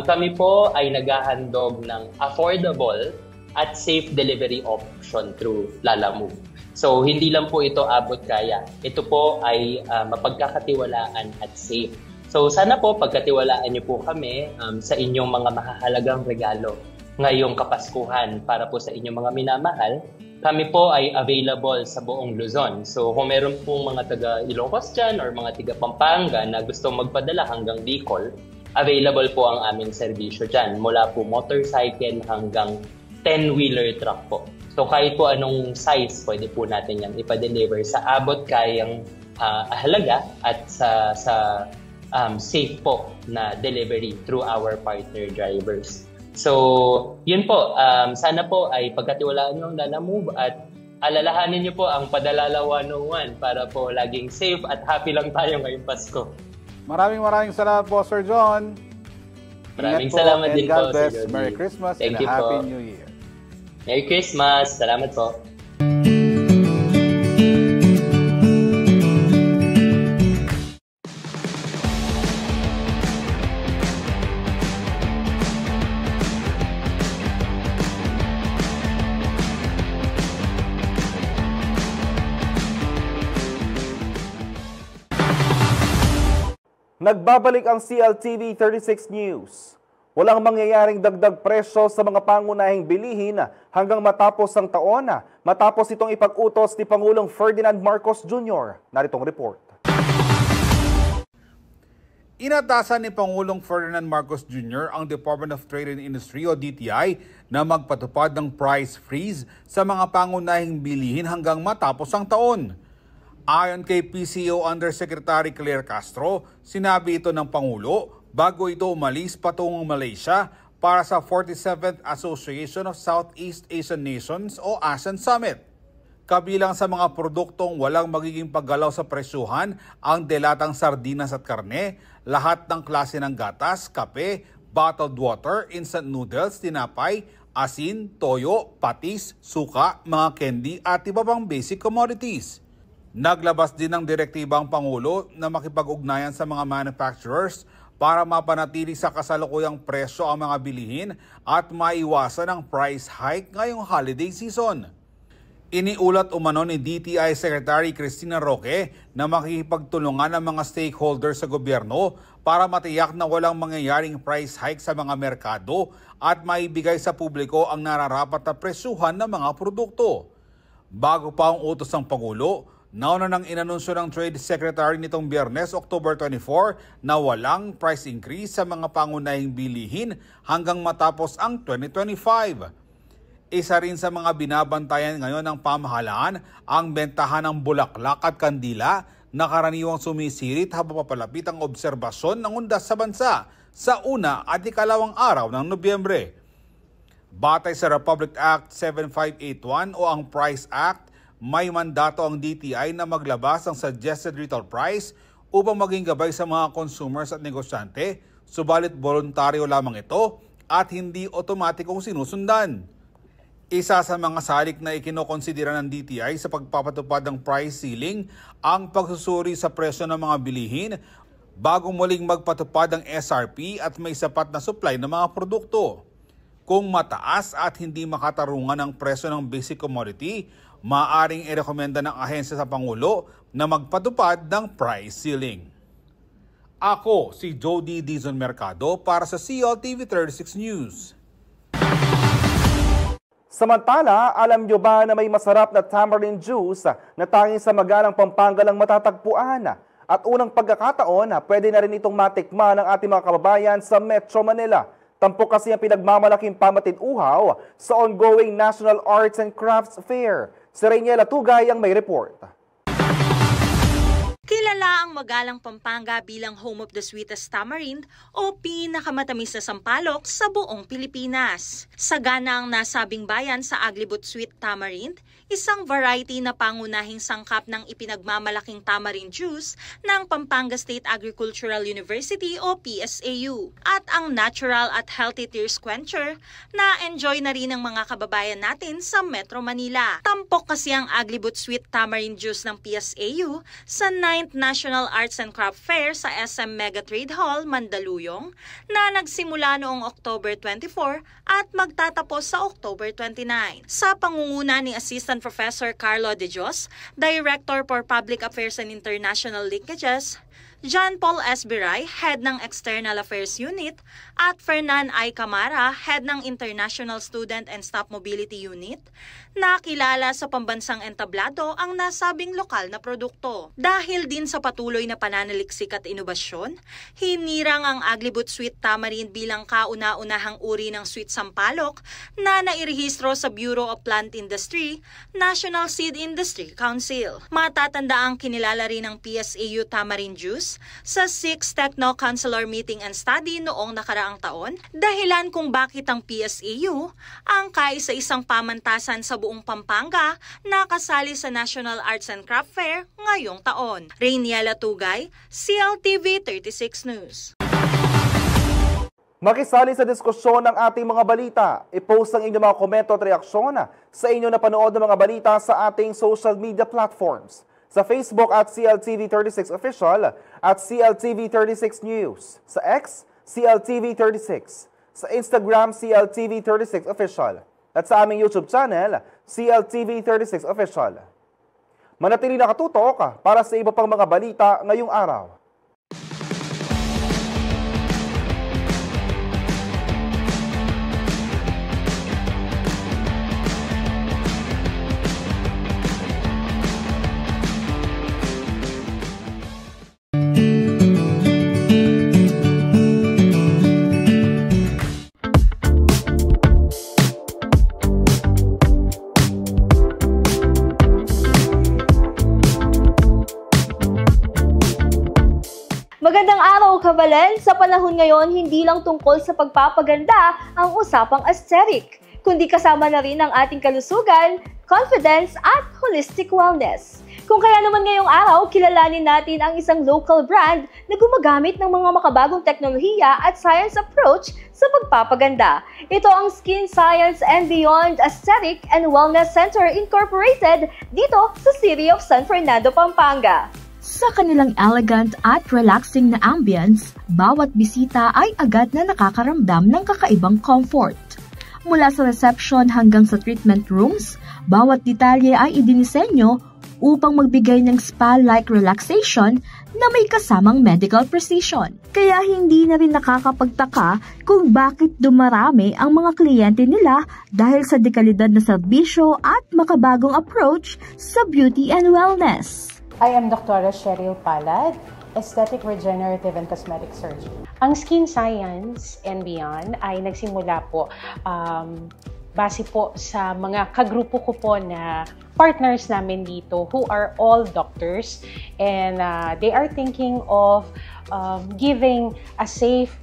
kami po ay naghahandog ng affordable at safe delivery option through Lalamove. So hindi lang po ito abot kaya. Ito po ay mapagkakatiwalaan at safe. So sana po pagkatiwalaan niyo po kami sa inyong mga mahahalagang regalo ngayong Kapaskuhan para po sa inyong mga minamahal. Kami po ay available sa buong Luzon. So kung meron pong mga taga Ilocos dyan or mga taga Pampanga na gusto magpadala hanggang Bicol, available po ang aming serbisyo dyan. Mula po motorcycle hanggang 10-wheeler truck po. So kahit po anong size, pwede po natin yan ipa-deliver sa abot kayang halaga at sa safe po na delivery through our partner drivers. So, yun po. Sana po ay pagkatiwalaan nyo ang Lalamove at alalahanin nyo po ang Padalala 101 para po laging safe at happy lang tayo ngayong Pasko. Maraming salamat po, Sir John. Maraming salamat din po, Sir John. Merry Christmas and a Happy New Year. Merry Christmas. Salamat po. Nagbabalik ang CLTV 36 News. Walang mangyayaring dagdag presyo sa mga pangunahing bilihin hanggang matapos ang taon, matapos itong ipag-utos ni Pangulong Ferdinand Marcos Jr. Naritong report. Inatasan ni Pangulong Ferdinand Marcos Jr. ang Department of Trade and Industry o DTI na magpatupad ng price freeze sa mga pangunahing bilihin hanggang matapos ang taon. Ayon kay PCO Undersecretary Claire Castro, sinabi ito ng Pangulo bago ito umalis patungong Malaysia para sa 47th Association of Southeast Asian Nations o ASEAN Summit. Kabilang sa mga produktong walang magiging paggalaw sa presyuhan ang delatang sardinas at karne, lahat ng klase ng gatas, kape, bottled water, instant noodles, tinapay, asin, toyo, patis, suka, mga candy at iba pang basic commodities. Naglabas din ng direktiba ang Pangulo na makipag-ugnayan sa mga manufacturers para mapanatili sa kasalukuyang presyo ang mga bilihin at maiwasan ang price hike ngayong holiday season. Iniulat umano ni DTI Secretary Cristina Roque na makikipagtulungan ang mga stakeholders sa gobyerno para matiyak na walang mangyayaring price hike sa mga merkado at maibigay sa publiko ang nararapat na presyuhan ng mga produkto. Bago pa ang utos ng Pangulo, nauna nang inanunsyo ng Trade Secretary nitong Biyernes, October 24, na walang price increase sa mga pangunahing bilihin hanggang matapos ang 2025. Isa rin sa mga binabantayan ngayon ng pamahalaan ang bentahan ng bulaklak at kandila na karaniwang sumisirit habang papalapit ang obserbasyon ng undas sa bansa sa una at ikalawang araw ng Nobyembre. Batay sa Republic Act 7581 o ang Price Act, may mandato ang DTI na maglabas ng suggested retail price upang maging gabay sa mga consumers at negosyante, subalit voluntaryo lamang ito at hindi otomatikong sinusundan. Isa sa mga salik na ikinokonsidera ng DTI sa pagpapatupad ng price ceiling ang pagsusuri sa presyo ng mga bilihin bago muling magpatupad ang SRP at may sapat na supply ng mga produkto. Kung mataas at hindi makatarungan ang presyo ng basic commodity, maaaring irekomenda ng ahensya sa Pangulo na magpatupad ng price ceiling. Ako si Jody Dizon Mercado para sa CLTV 36 News. Samantala, alam nyo ba na may masarap na tamarind juice na tanging sa Magalang, Pampanga lang matatagpuan? At unang pagkakataon, pwede na rin itong matikman ng ating mga kababayan sa Metro Manila. Tampok kasi ang pinagmamalaking pamatin-uhaw sa ongoing National Arts and Crafts Fair. Si Rainiela Tugay ang may report. Kilala ang Magalang, Pampanga bilang home of the sweetest tamarind o pinakamatamis na sampalok sa buong Pilipinas. Sagana ang nasabing bayan sa Aglibot Sweet Tamarind, isang variety na pangunahing sangkap ng ipinagmamalaking tamarind juice ng Pampanga State Agricultural University o PSAU. At ang natural at healthy thirst quencher na enjoy na rin ng mga kababayan natin sa Metro Manila. Tampok kasi ang Aglibot Sweet Tamarind Juice ng PSAU sa 9th National Arts and Craft Fair sa SM Mega Trade Hall, Mandaluyong na nagsimula noong October 24 at magtatapos sa October 29. Sa pangunguna ni Assistant Professor Carlo De Dios, Director for Public Affairs and International Linkages, John Paul S. Biray, Head ng External Affairs Unit, at Fernan I. Camara, Head ng International Student and Staff Mobility Unit, nakilala sa pambansang entablado ang nasabing lokal na produkto. Dahil din sa patuloy na pananaliksik at inobasyon, hinirang ang Aglibot Sweet Tamarind bilang kauna-unahang uri ng sweet sampalok na nairehistro sa Bureau of Plant Industry, National Seed Industry Council. Matatanda ang kinilala rin ng PSAU Tamarind Juice sa 6th Techno-Consular Meeting and Study noong nakaraang taon, dahilan kung bakit ang PSAU ang kaisa-isang pamantasan sa buong Pampanga na kasali sa National Arts and Craft Fair ngayong taon. Rainiela Tugay, CLTV 36 News. Makisali sa diskusyon ng ating mga balita. I-post ang inyong mga komento at reaksyon sa inyong napanood ng mga balita sa ating social media platforms. Sa Facebook at CLTV36 Official at CLTV36 News. Sa X, CLTV36. Sa Instagram, CLTV36 Official. At sa aming YouTube channel, CLTV36 Official. Manatili nakatutok para sa iba pang mga balita ngayong araw. Magandang araw, Kabalen! Sa panahon ngayon, hindi lang tungkol sa pagpapaganda ang usapang aesthetic, kundi kasama na rin ang ating kalusugan, confidence at holistic wellness. Kung kaya naman ngayong araw, kilalanin natin ang isang local brand na gumagamit ng mga makabagong teknolohiya at science approach sa pagpapaganda. Ito ang Skin Science and Beyond Aesthetic and Wellness Center Incorporated dito sa City of San Fernando, Pampanga. Sa kanilang elegant at relaxing na ambience, bawat bisita ay agad na nakakaramdam ng kakaibang comfort. Mula sa reception hanggang sa treatment rooms, bawat detalye ay idinisenyo upang magbigay ng spa-like relaxation na may kasamang medical precision. Kaya hindi na rin nakakapagtaka kung bakit dumarami ang mga kliyente nila dahil sa dekalidad na serbisyo at makabagong approach sa beauty and wellness. I am Dr. Cheryl Palad, Aesthetic Regenerative and Cosmetic Surgeon. Ang Skin Science and Beyond ay nagsimula po base po sa mga kagrupo ko po na partners namin dito who are all doctors, and they are thinking of giving a safe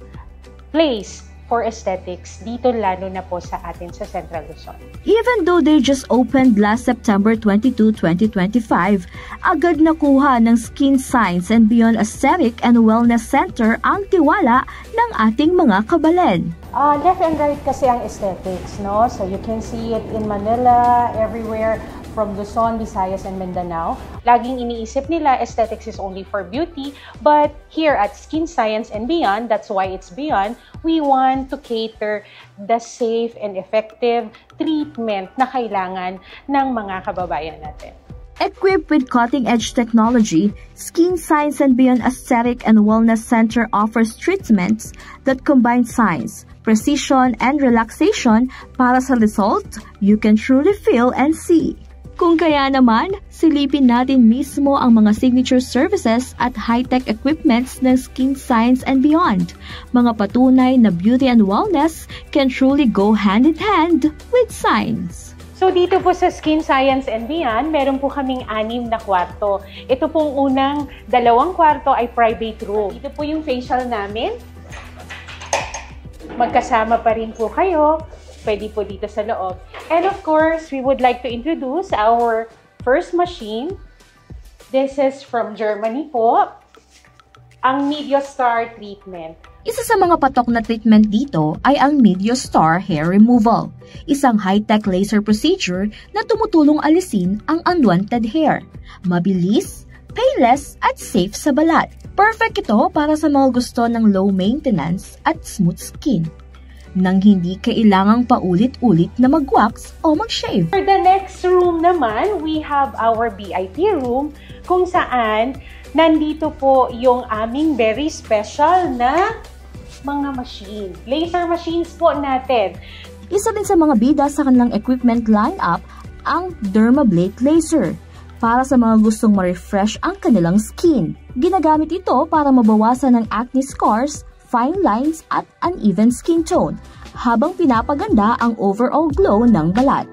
place for aesthetics dito, lalo na po sa atin sa Central Luzon. Even though they just opened last September 22, 2025, agad nakuha ng Skin Science and Beyond Aesthetic and Wellness Center ang tiwala ng ating mga kabalen. Left and right kasi ang aesthetics, no? So you can see it in Manila, everywhere, from Luzon, Visayas, and Mindanao. Laging iniisip nila, aesthetics is only for beauty, but here at Skin Science and Beyond, that's why it's Beyond, we want to cater the safe and effective treatment na kailangan ng mga kababayan natin. Equipped with cutting-edge technology, Skin Science and Beyond Aesthetic and Wellness Center offers treatments that combine science, precision, and relaxation para sa result you can truly feel and see. Kung kaya naman, silipin natin mismo ang mga signature services at high-tech equipments ng Skin Science and Beyond. Mga patunay na beauty and wellness can truly go hand in hand with science. So dito po sa Skin Science and Beyond, meron po kaming 6 na kwarto. Ito pong unang 2 kwarto ay private room. Dito po yung facial namin. Magkasama pa rin po kayo. Pwede po dito sa loob. And of course, we would like to introduce our first machine. This is from Germany po. Ang Mediostar treatment. Isa sa mga patok na treatment dito ay ang Mediostar Hair Removal, isang high-tech laser procedure na tumutulong alisin ang unwanted hair. Mabilis, painless at safe sa balat. Perfect ito para sa mga gusto ng low maintenance at smooth skin, nang hindi kailangang paulit-ulit na mag-wax o mag-shave. For the next room naman, we have our VIP room kung saan nandito po yung aming very special na mga machine. Laser machines po natin. Isa din sa mga bida sa kanilang equipment lineup ang Dermablade Laser para sa mga gustong ma-refresh ang kanilang skin. Ginagamit ito para mabawasan ang acne scars, fine lines at uneven skin tone, habang pinapaganda ang overall glow ng balat.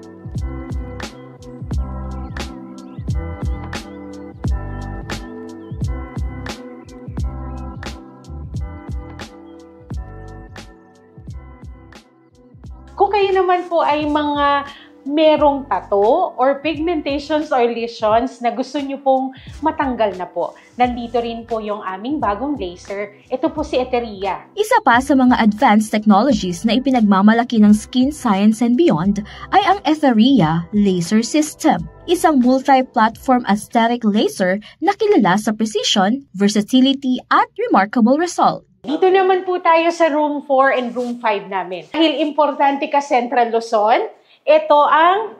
Kung kayo naman po ay mga merong tattoo or pigmentations or lesions na gusto nyo pong matanggal na po, nandito rin po yung aming bagong laser. Ito po si Eteria. Isa pa sa mga advanced technologies na ipinagmamalaki ng Skin Science and Beyond ay ang Eteria Laser System, isang multi-platform aesthetic laser na kilala sa precision, versatility at remarkable result. Dito naman po tayo sa room 4 and room 5 namin. Dahil importante ka Central Luzon, ito ang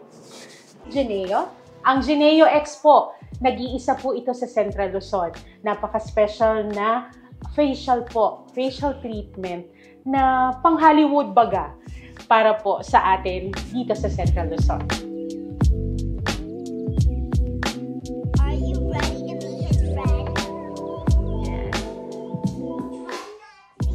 Geneo. Ang Geneo X po, nag-iisa po ito sa Central Luzon. Napaka-special na facial po, facial treatment na pang-Hollywood baga para po sa atin dito sa Central Luzon.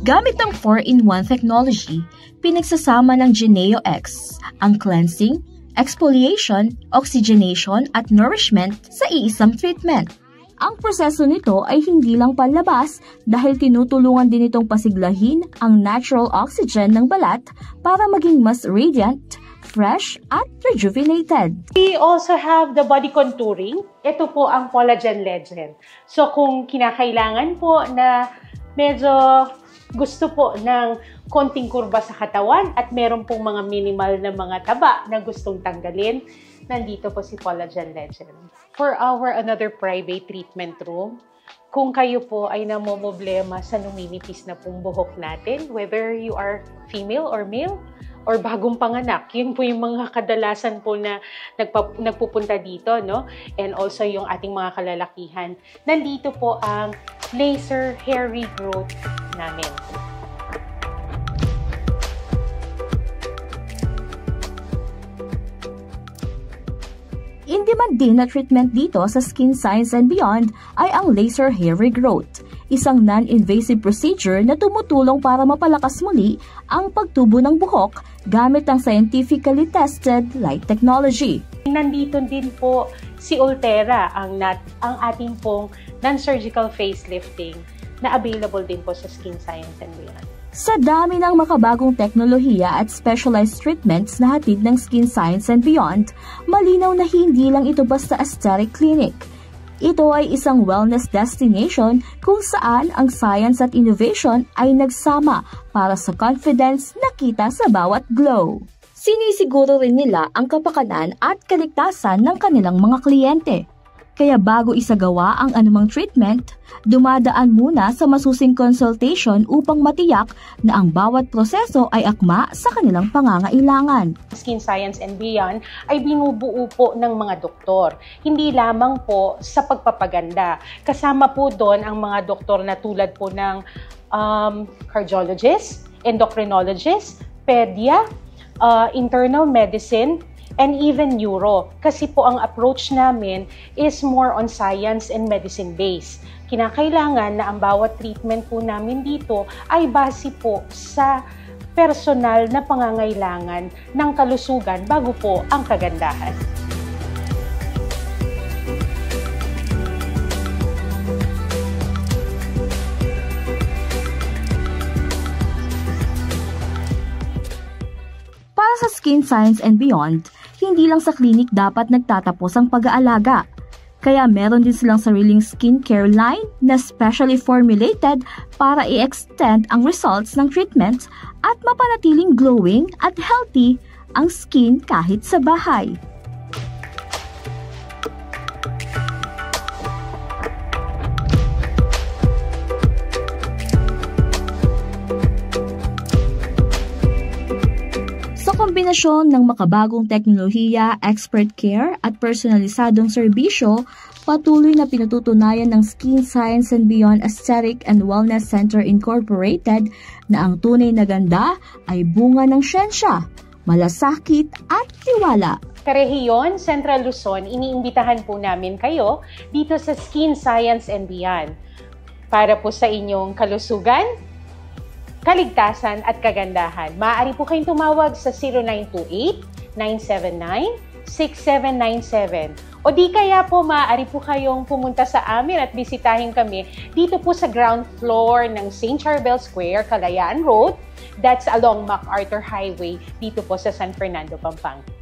Gamit ng 4-in-1 technology, pinagsasama ng Geneo X ang cleansing, exfoliation, oxygenation at nourishment sa iisang treatment. Ang proseso nito ay hindi lang panlabas dahil tinutulungan din itong pasiglahin ang natural oxygen ng balat para maging mas radiant, fresh at rejuvenated. We also have the body contouring. Ito po ang Collagen Legend. So kung kinakailangan po na medyo gusto po ng konting kurba sa katawan at meron pong mga minimal na mga taba na gustong tanggalin, nandito po si Collagen Legend. For our another private treatment room, kung kayo po ay namomoblema sa numinipis na pong buhok natin, whether you are female or male, or bagong panganak, yun po yung mga kadalasan po na nagpupunta dito, no? And also yung ating mga kalalakihan. Nandito po ang laser hair regrowth namin. In-demand din na treatment dito sa Skin Science and Beyond ay ang laser hair regrowth, isang non-invasive procedure na tumutulong para mapalakas muli ang pagtubo ng buhok gamit ang scientifically tested light technology. Nandito din po si Ultera, ang ating pong non-surgical facelifting na available din po sa Skin Science and Beyond. Sa dami ng makabagong teknolohiya at specialized treatments na hatid ng Skin Science and Beyond, malinaw na hindi lang ito basta aesthetic clinic. Ito ay isang wellness destination kung saan ang science at innovation ay nagsama para sa confidence na kita sa bawat glow. Sinisiguro rin nila ang kapakanan at kaligtasan ng kanilang mga kliyente. Kaya bago isagawa ang anumang treatment, dumadaan muna sa masusing consultation upang matiyak na ang bawat proseso ay akma sa kanilang pangangailangan. Skin Science and Beyond ay binubuo po ng mga doktor. Hindi lamang po sa pagpapaganda. Kasama po doon ang mga doktor na tulad po ng cardiologist, endocrinologist, pedia, internal medicine, and even neuro. Kasi po ang approach namin is more on science and medicine based. Kinakailangan na ang bawat treatment po namin dito ay base po sa personal na pangangailangan ng kalusugan bago po ang kagandahan. Para sa Skin Science and Beyond, hindi lang sa klinik dapat nagtatapos ang pag-aalaga. Kaya meron din silang sariling skincare line na specially formulated para i-extend ang results ng treatments at mapanatiling glowing at healthy ang skin kahit sa bahay. Kombinasyon ng makabagong teknolohiya, expert care at personalisadong serbisyo, patuloy na pinatutunayan ng Skin Science and Beyond Aesthetic and Wellness Center Incorporated na ang tunay na ganda ay bunga ng siyensya, malasakit at tiwala. Karehiyon, Central Luzon, iniimbitahan po namin kayo dito sa Skin Science and Beyond para po sa inyong kalusugan, kaligtasan at kagandahan. Maaari po kayong tumawag sa 0928-979-6797. O di kaya po maaari po kayong pumunta sa amin at bisitahin kami dito po sa ground floor ng St. Charbel Square, Kalayaan Road. That's along MacArthur Highway dito po sa San Fernando, Pampanga.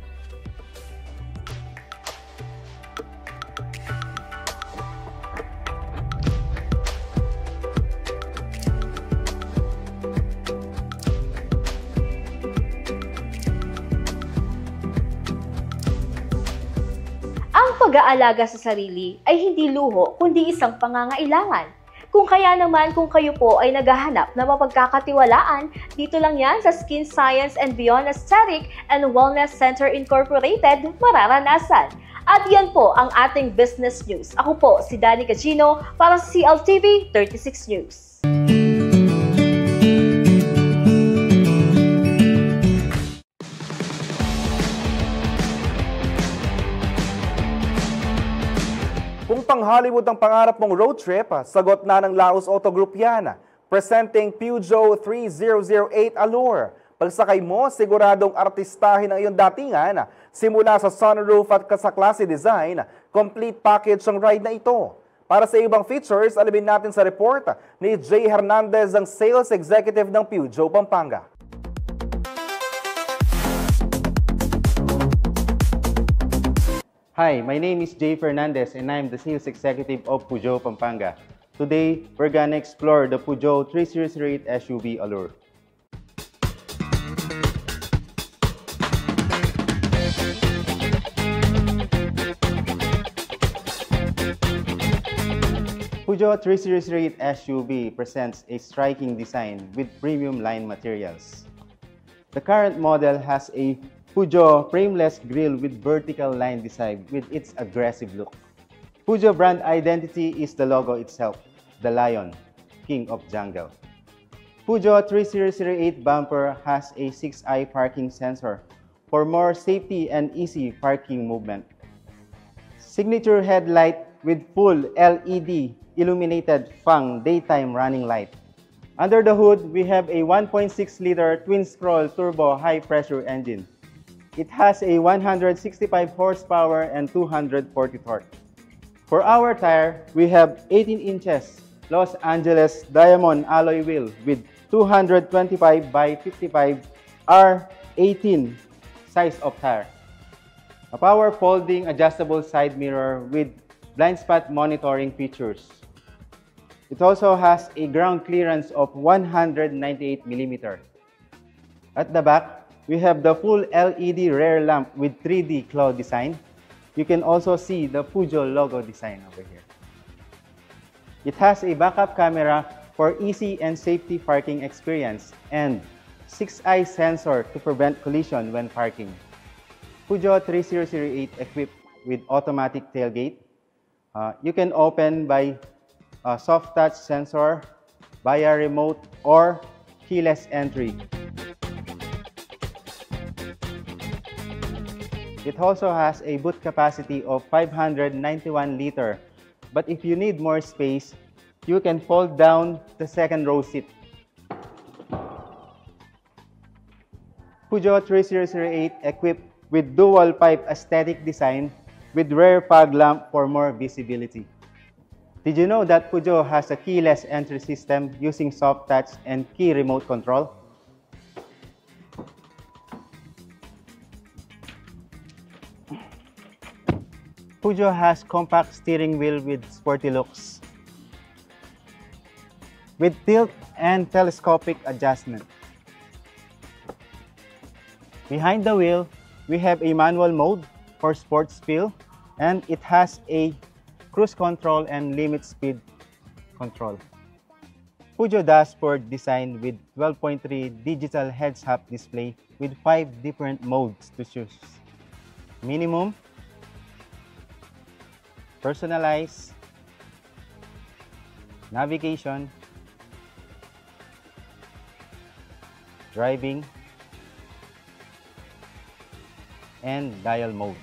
Ang pag-aalaga sa sarili ay hindi luho kundi isang pangangailangan. Kung kaya naman kung kayo po ay naghahanap na mapagkakatiwalaan, dito lang yan sa Skin Science and Beyond Aesthetic and Wellness Center Incorporated mararanasan. At yan po ang ating business news. Ako po si Danny Gagino para sa CLTV 36 News. Kung pang-Hollywood ang pangarap mong road trip, sagot na ng Laos Auto Group yan. Presenting Peugeot 3008 Allure. Pagsakay mo, siguradong artistahin ang iyong datingan. Simula sa sunroof at sa classy design, complete package ang ride na ito. Para sa ibang features, alamin natin sa report ni Jay Hernandez, ang Sales Executive ng Peugeot Pampanga. Hi, my name is Jay Fernandez and I'm the Sales Executive of Peugeot Pampanga. Today, we're gonna explore the Peugeot 3008 SUV Allure. Peugeot 3008 SUV presents a striking design with premium line materials. The current model has a Peugeot frameless grille with vertical line design with its aggressive look. Peugeot brand identity is the logo itself, the lion, king of jungle. Peugeot 3008 bumper has a 6-eye parking sensor for more safety and easy parking movement. Signature headlight with full LED illuminated Fang daytime running light. Under the hood, we have a 1.6-liter twin-scroll turbo high-pressure engine. It has a 165 horsepower and 240 torque. For our tire, we have 18 inches Los Angeles Diamond alloy wheel with 225 by 55 R18 size of tire. A power folding adjustable side mirror with blind spot monitoring features. It also has a ground clearance of 198 mm. At the back, we have the full LED rear lamp with 3D claw design. You can also see the Peugeot logo design over here. It has a backup camera for easy and safety parking experience and 6-eye sensor to prevent collision when parking. Peugeot 3008 equipped with automatic tailgate. You can open by soft touch sensor, via remote, or keyless entry. It also has a boot capacity of 591 liter, but if you need more space, you can fold down the second row seat. Peugeot 3008 equipped with dual pipe aesthetic design with rear fog lamp for more visibility. Did you know that Peugeot has a keyless entry system using soft touch and key remote control? Peugeot has compact steering wheel with sporty looks, with tilt and telescopic adjustment. Behind the wheel, we have a manual mode for sports feel, and it has a cruise control and limit speed control. Peugeot dashboard designed with 12.3 digital heads-up display with 5 different modes to choose. Minimum, personalize, navigation, driving, and dial mode.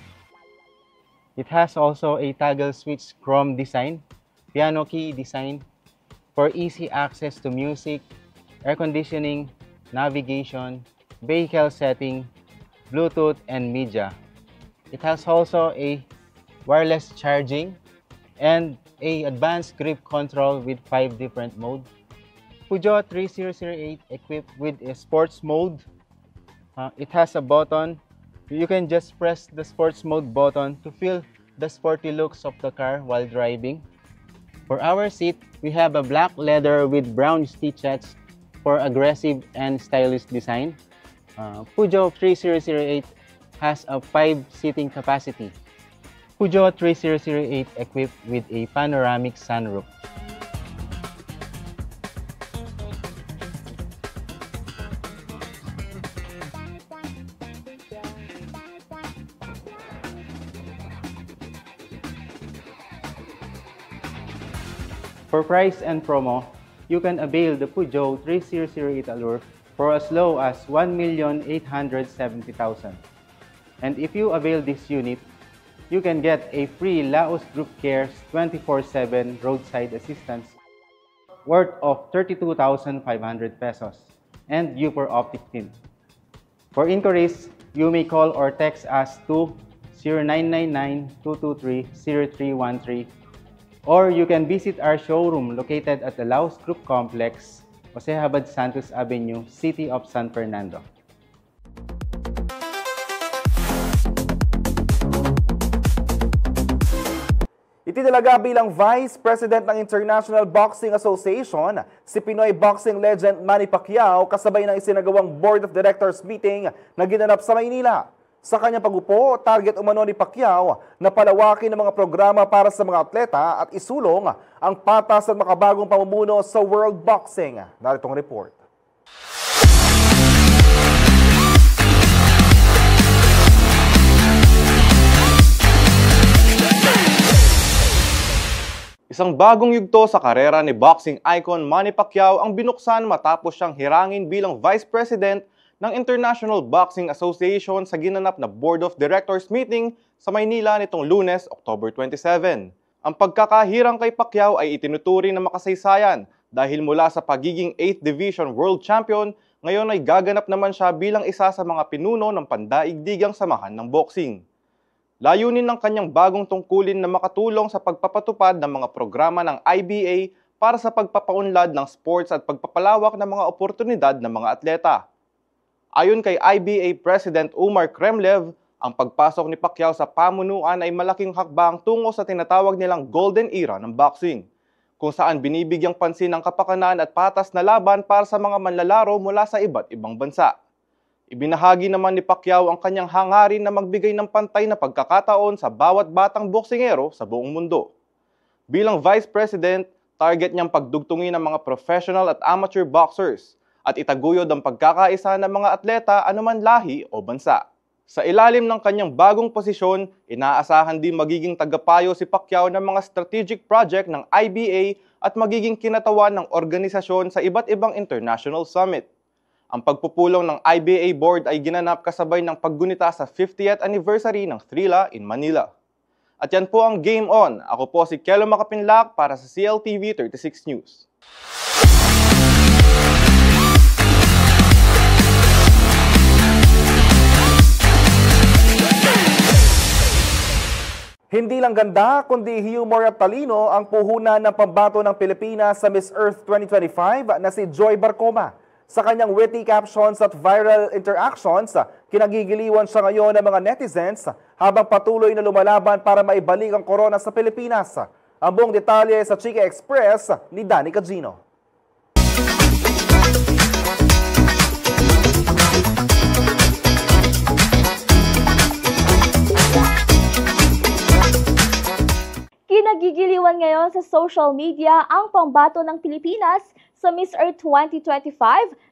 It has also a toggle switch chrome design, piano key design for easy access to music, air conditioning, navigation, vehicle setting, Bluetooth, and media. It has also a wireless charging and a advanced grip control with 5 different modes. Peugeot 3008 equipped with a sports mode. It has a button. You can just press the sports mode button to feel the sporty looks of the car while driving. For our seat, we have a black leather with brown stitches for aggressive and stylish design. Peugeot 3008 has a 5 seating capacity. Peugeot 3008 equipped with a panoramic sunroof. For price and promo, you can avail the Peugeot 3008 Allure for as low as 1,870,000. And if you avail this unit, you can get a free Laos Group Cares 24/7 roadside assistance worth of 32,500 pesos and Upor Optic Tint. For inquiries, you may call or text us to 0999-223-0313, or you can visit our showroom located at the Laos Group Complex, Jose Habad Santos Avenue, City of San Fernando. Itinalaga bilang Vice President ng International Boxing Association si Pinoy boxing legend Manny Pacquiao kasabay ng isinagawang Board of Directors meeting na ginanap sa Maynila. Sa kanyang pag-upo, target umano ni Pacquiao na palawakin ang mga programa para sa mga atleta at isulong ang patas at makabagong pamumuno sa world boxing. Narito ang report. Isang bagong yugto sa karera ni boxing icon Manny Pacquiao ang binuksan matapos siyang hirangin bilang Vice President ng International Boxing Association sa ginanap na Board of Directors meeting sa Maynila nitong Lunes, October 27. Ang pagkakahirang kay Pacquiao ay itinuturing na makasaysayan dahil mula sa pagiging 8th Division World Champion, ngayon ay gaganap naman siya bilang isa sa mga pinuno ng pandaigdigang samahan ng boxing. Layunin ng kanyang bagong tungkulin na makatulong sa pagpapatupad ng mga programa ng IBA para sa pagpapaunlad ng sports at pagpapalawak ng mga oportunidad ng mga atleta. Ayon kay IBA President Umar Kremlev, Ang pagpasok ni Pacquiao sa pamunuan ay malaking hakbang tungo sa tinatawag nilang golden era ng boxing, kung saan binibigyang pansin ang kapakanan at patas na laban para sa mga manlalaro mula sa iba't ibang bansa. Ibinahagi naman ni Pacquiao ang kanyang hangarin na magbigay ng pantay na pagkakataon sa bawat batang boksingero sa buong mundo. Bilang Vice President, target niyang pagdugtungin ang mga professional at amateur boxers at itaguyod ang pagkakaisa ng mga atleta anuman lahi o bansa. Sa ilalim ng kanyang bagong posisyon, inaasahan din magiging tagapayo si Pacquiao ng mga strategic project ng IBA at magiging kinatawan ng organisasyon sa iba't ibang international summit. Ang pagpupulong ng IBA board ay ginanap kasabay ng paggunita sa 50th anniversary ng Thrilla in Manila. At yan po ang Game On. Ako po si Kelo Makapinlak para sa CLTV 36 News. Hindi lang ganda, kundi humor at talino ang puhunan ng pambato ng Pilipinas sa Miss Earth 2025 na si Joy Barcoma. Sa kanyang witty captions at viral interactions, kinagigiliwan siya ngayon ng mga netizens habang patuloy na lumalaban para maibalik ang corona sa Pilipinas. Ang buong detalye sa Chika Express ni Danny Cagino. Kinagigiliwan ngayon sa social media ang pambato ng Pilipinas sa Miss Earth 2025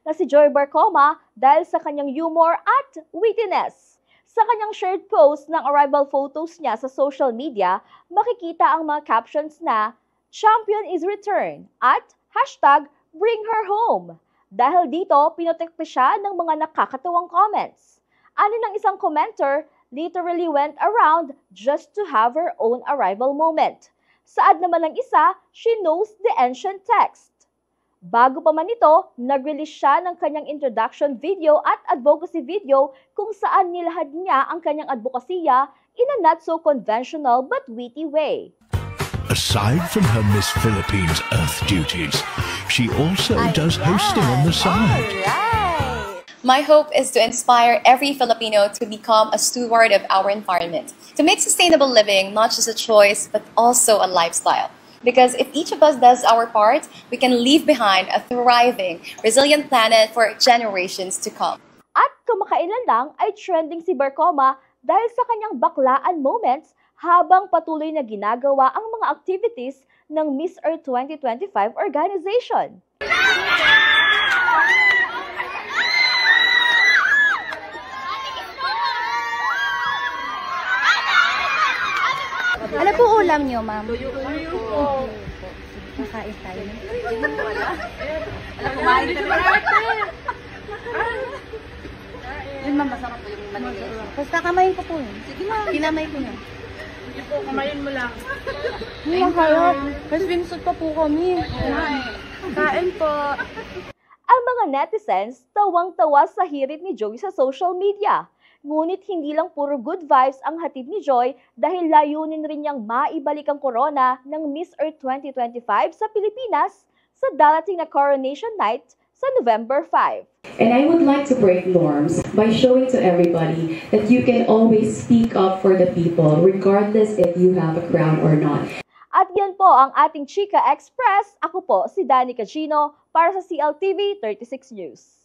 na si Joy Barcoma dahil sa kanyang humor at wittiness. Sa kanyang shared post ng arrival photos niya sa social media, makikita ang mga captions na "Champion is return" at #Bring her home. Dahil dito, pinotekta siya ng mga nakakatawang comments. Ano ng isang commenter, literally went around just to have her own arrival moment. Saad naman ng isa, she knows the ancient text. Bago pa man ito, nag-release siya ng kanyang introduction video at advocacy video kung saan nilahad niya ang kanyang advokasya in a not so conventional but witty way. Aside from her Miss Philippines Earth duties, she also does hosting on the side. My hope is to inspire every Filipino to become a steward of our environment, to make sustainable living not just a choice, but also a lifestyle. Because if each of us does our part, we can leave behind a thriving, resilient planet for generations to come. At kamakailan lang ay trending si Barcoma dahil sa kanyang baklaan moments habang patuloy na ginagawa ang mga activities ng Miss Earth 2025 organization. Ano po ulam niyo, ma'am? Kakain tayo. Kumain ka na. Yun, ma'am, masarap po yung manigay. Basta kamayin ko po yun. Sige, ma'am. Kinamay ko na. Sige po, kamayin mo lang. Hindi lang kayo. Mas binsot pa po kami. Kain po. Ang mga netizens tawang-tawa sa hirit ni Joy sa social media. Ngunit hindi lang puro good vibes ang hatid ni Joy dahil layunin rin niyang maibalik ang corona ng Miss Earth 2025 sa Pilipinas sa darating na Coronation Night sa November 5. And I would like to break norms by showing to everybody that you can always speak up for the people regardless if you have a crown or not. At yan po ang ating Chika Express. Ako po si Danny Cagino para sa CLTV 36 News.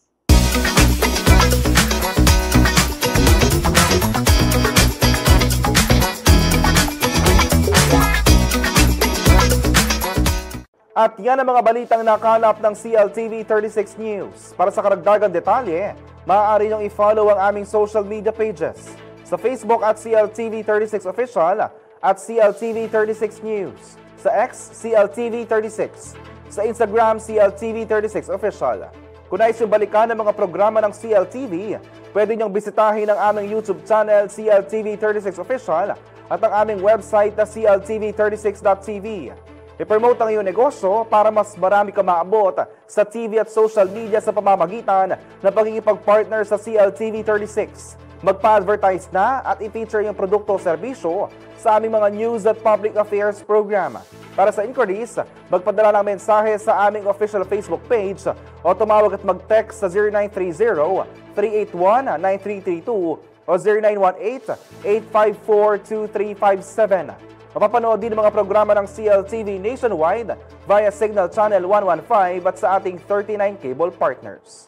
At yan ang mga balitang nakalap ng CLTV 36 News. Para sa karagdagang detalye, maaari niyong i-follow ang aming social media pages. Sa Facebook at CLTV 36 Official at CLTV 36 News. Sa X, CLTV 36. Sa Instagram, CLTV 36 Official. Kung nais yung balikan ng mga programa ng CLTV, pwede niyong bisitahin ang aming YouTube channel, CLTV 36 Official, at ang aming website na CLTV36.tv. I-promote ang iyong negosyo para mas marami ka maabot sa TV at social media sa pamamagitan ng pagkikipag-partner sa CLTV 36. Magpa-advertise na at i-feature yung produkto o serbisyo sa aming mga news at public affairs program. Para sa inquiries, magpadala ng mensahe sa aming official Facebook page o tumawag at mag-text sa 0930-381-9332 o 0918-854-2357. Mapapanood din ang mga programa ng CLTV nationwide via Signal Channel 115 at sa ating 39 cable partners.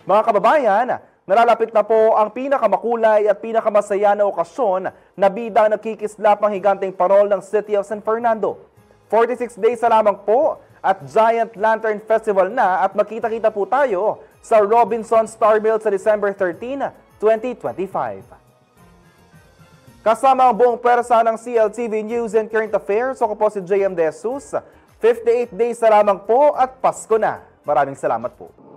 Mga kababayan, nalalapit na po ang pinakamakulay at pinakamasaya na okasyon na bidang nagkikislap ang higanteng parol ng City of San Fernando. 46 days na lamang po at Giant Lantern Festival na at magkita-kita po tayo sa Robinson Star Mill sa December 13, 2025. Kasama ang buong pwersa ng CLTV News and Current Affairs, ako po si JM De Jesus. 58 days na lamang po at Pasko na. Maraming salamat po.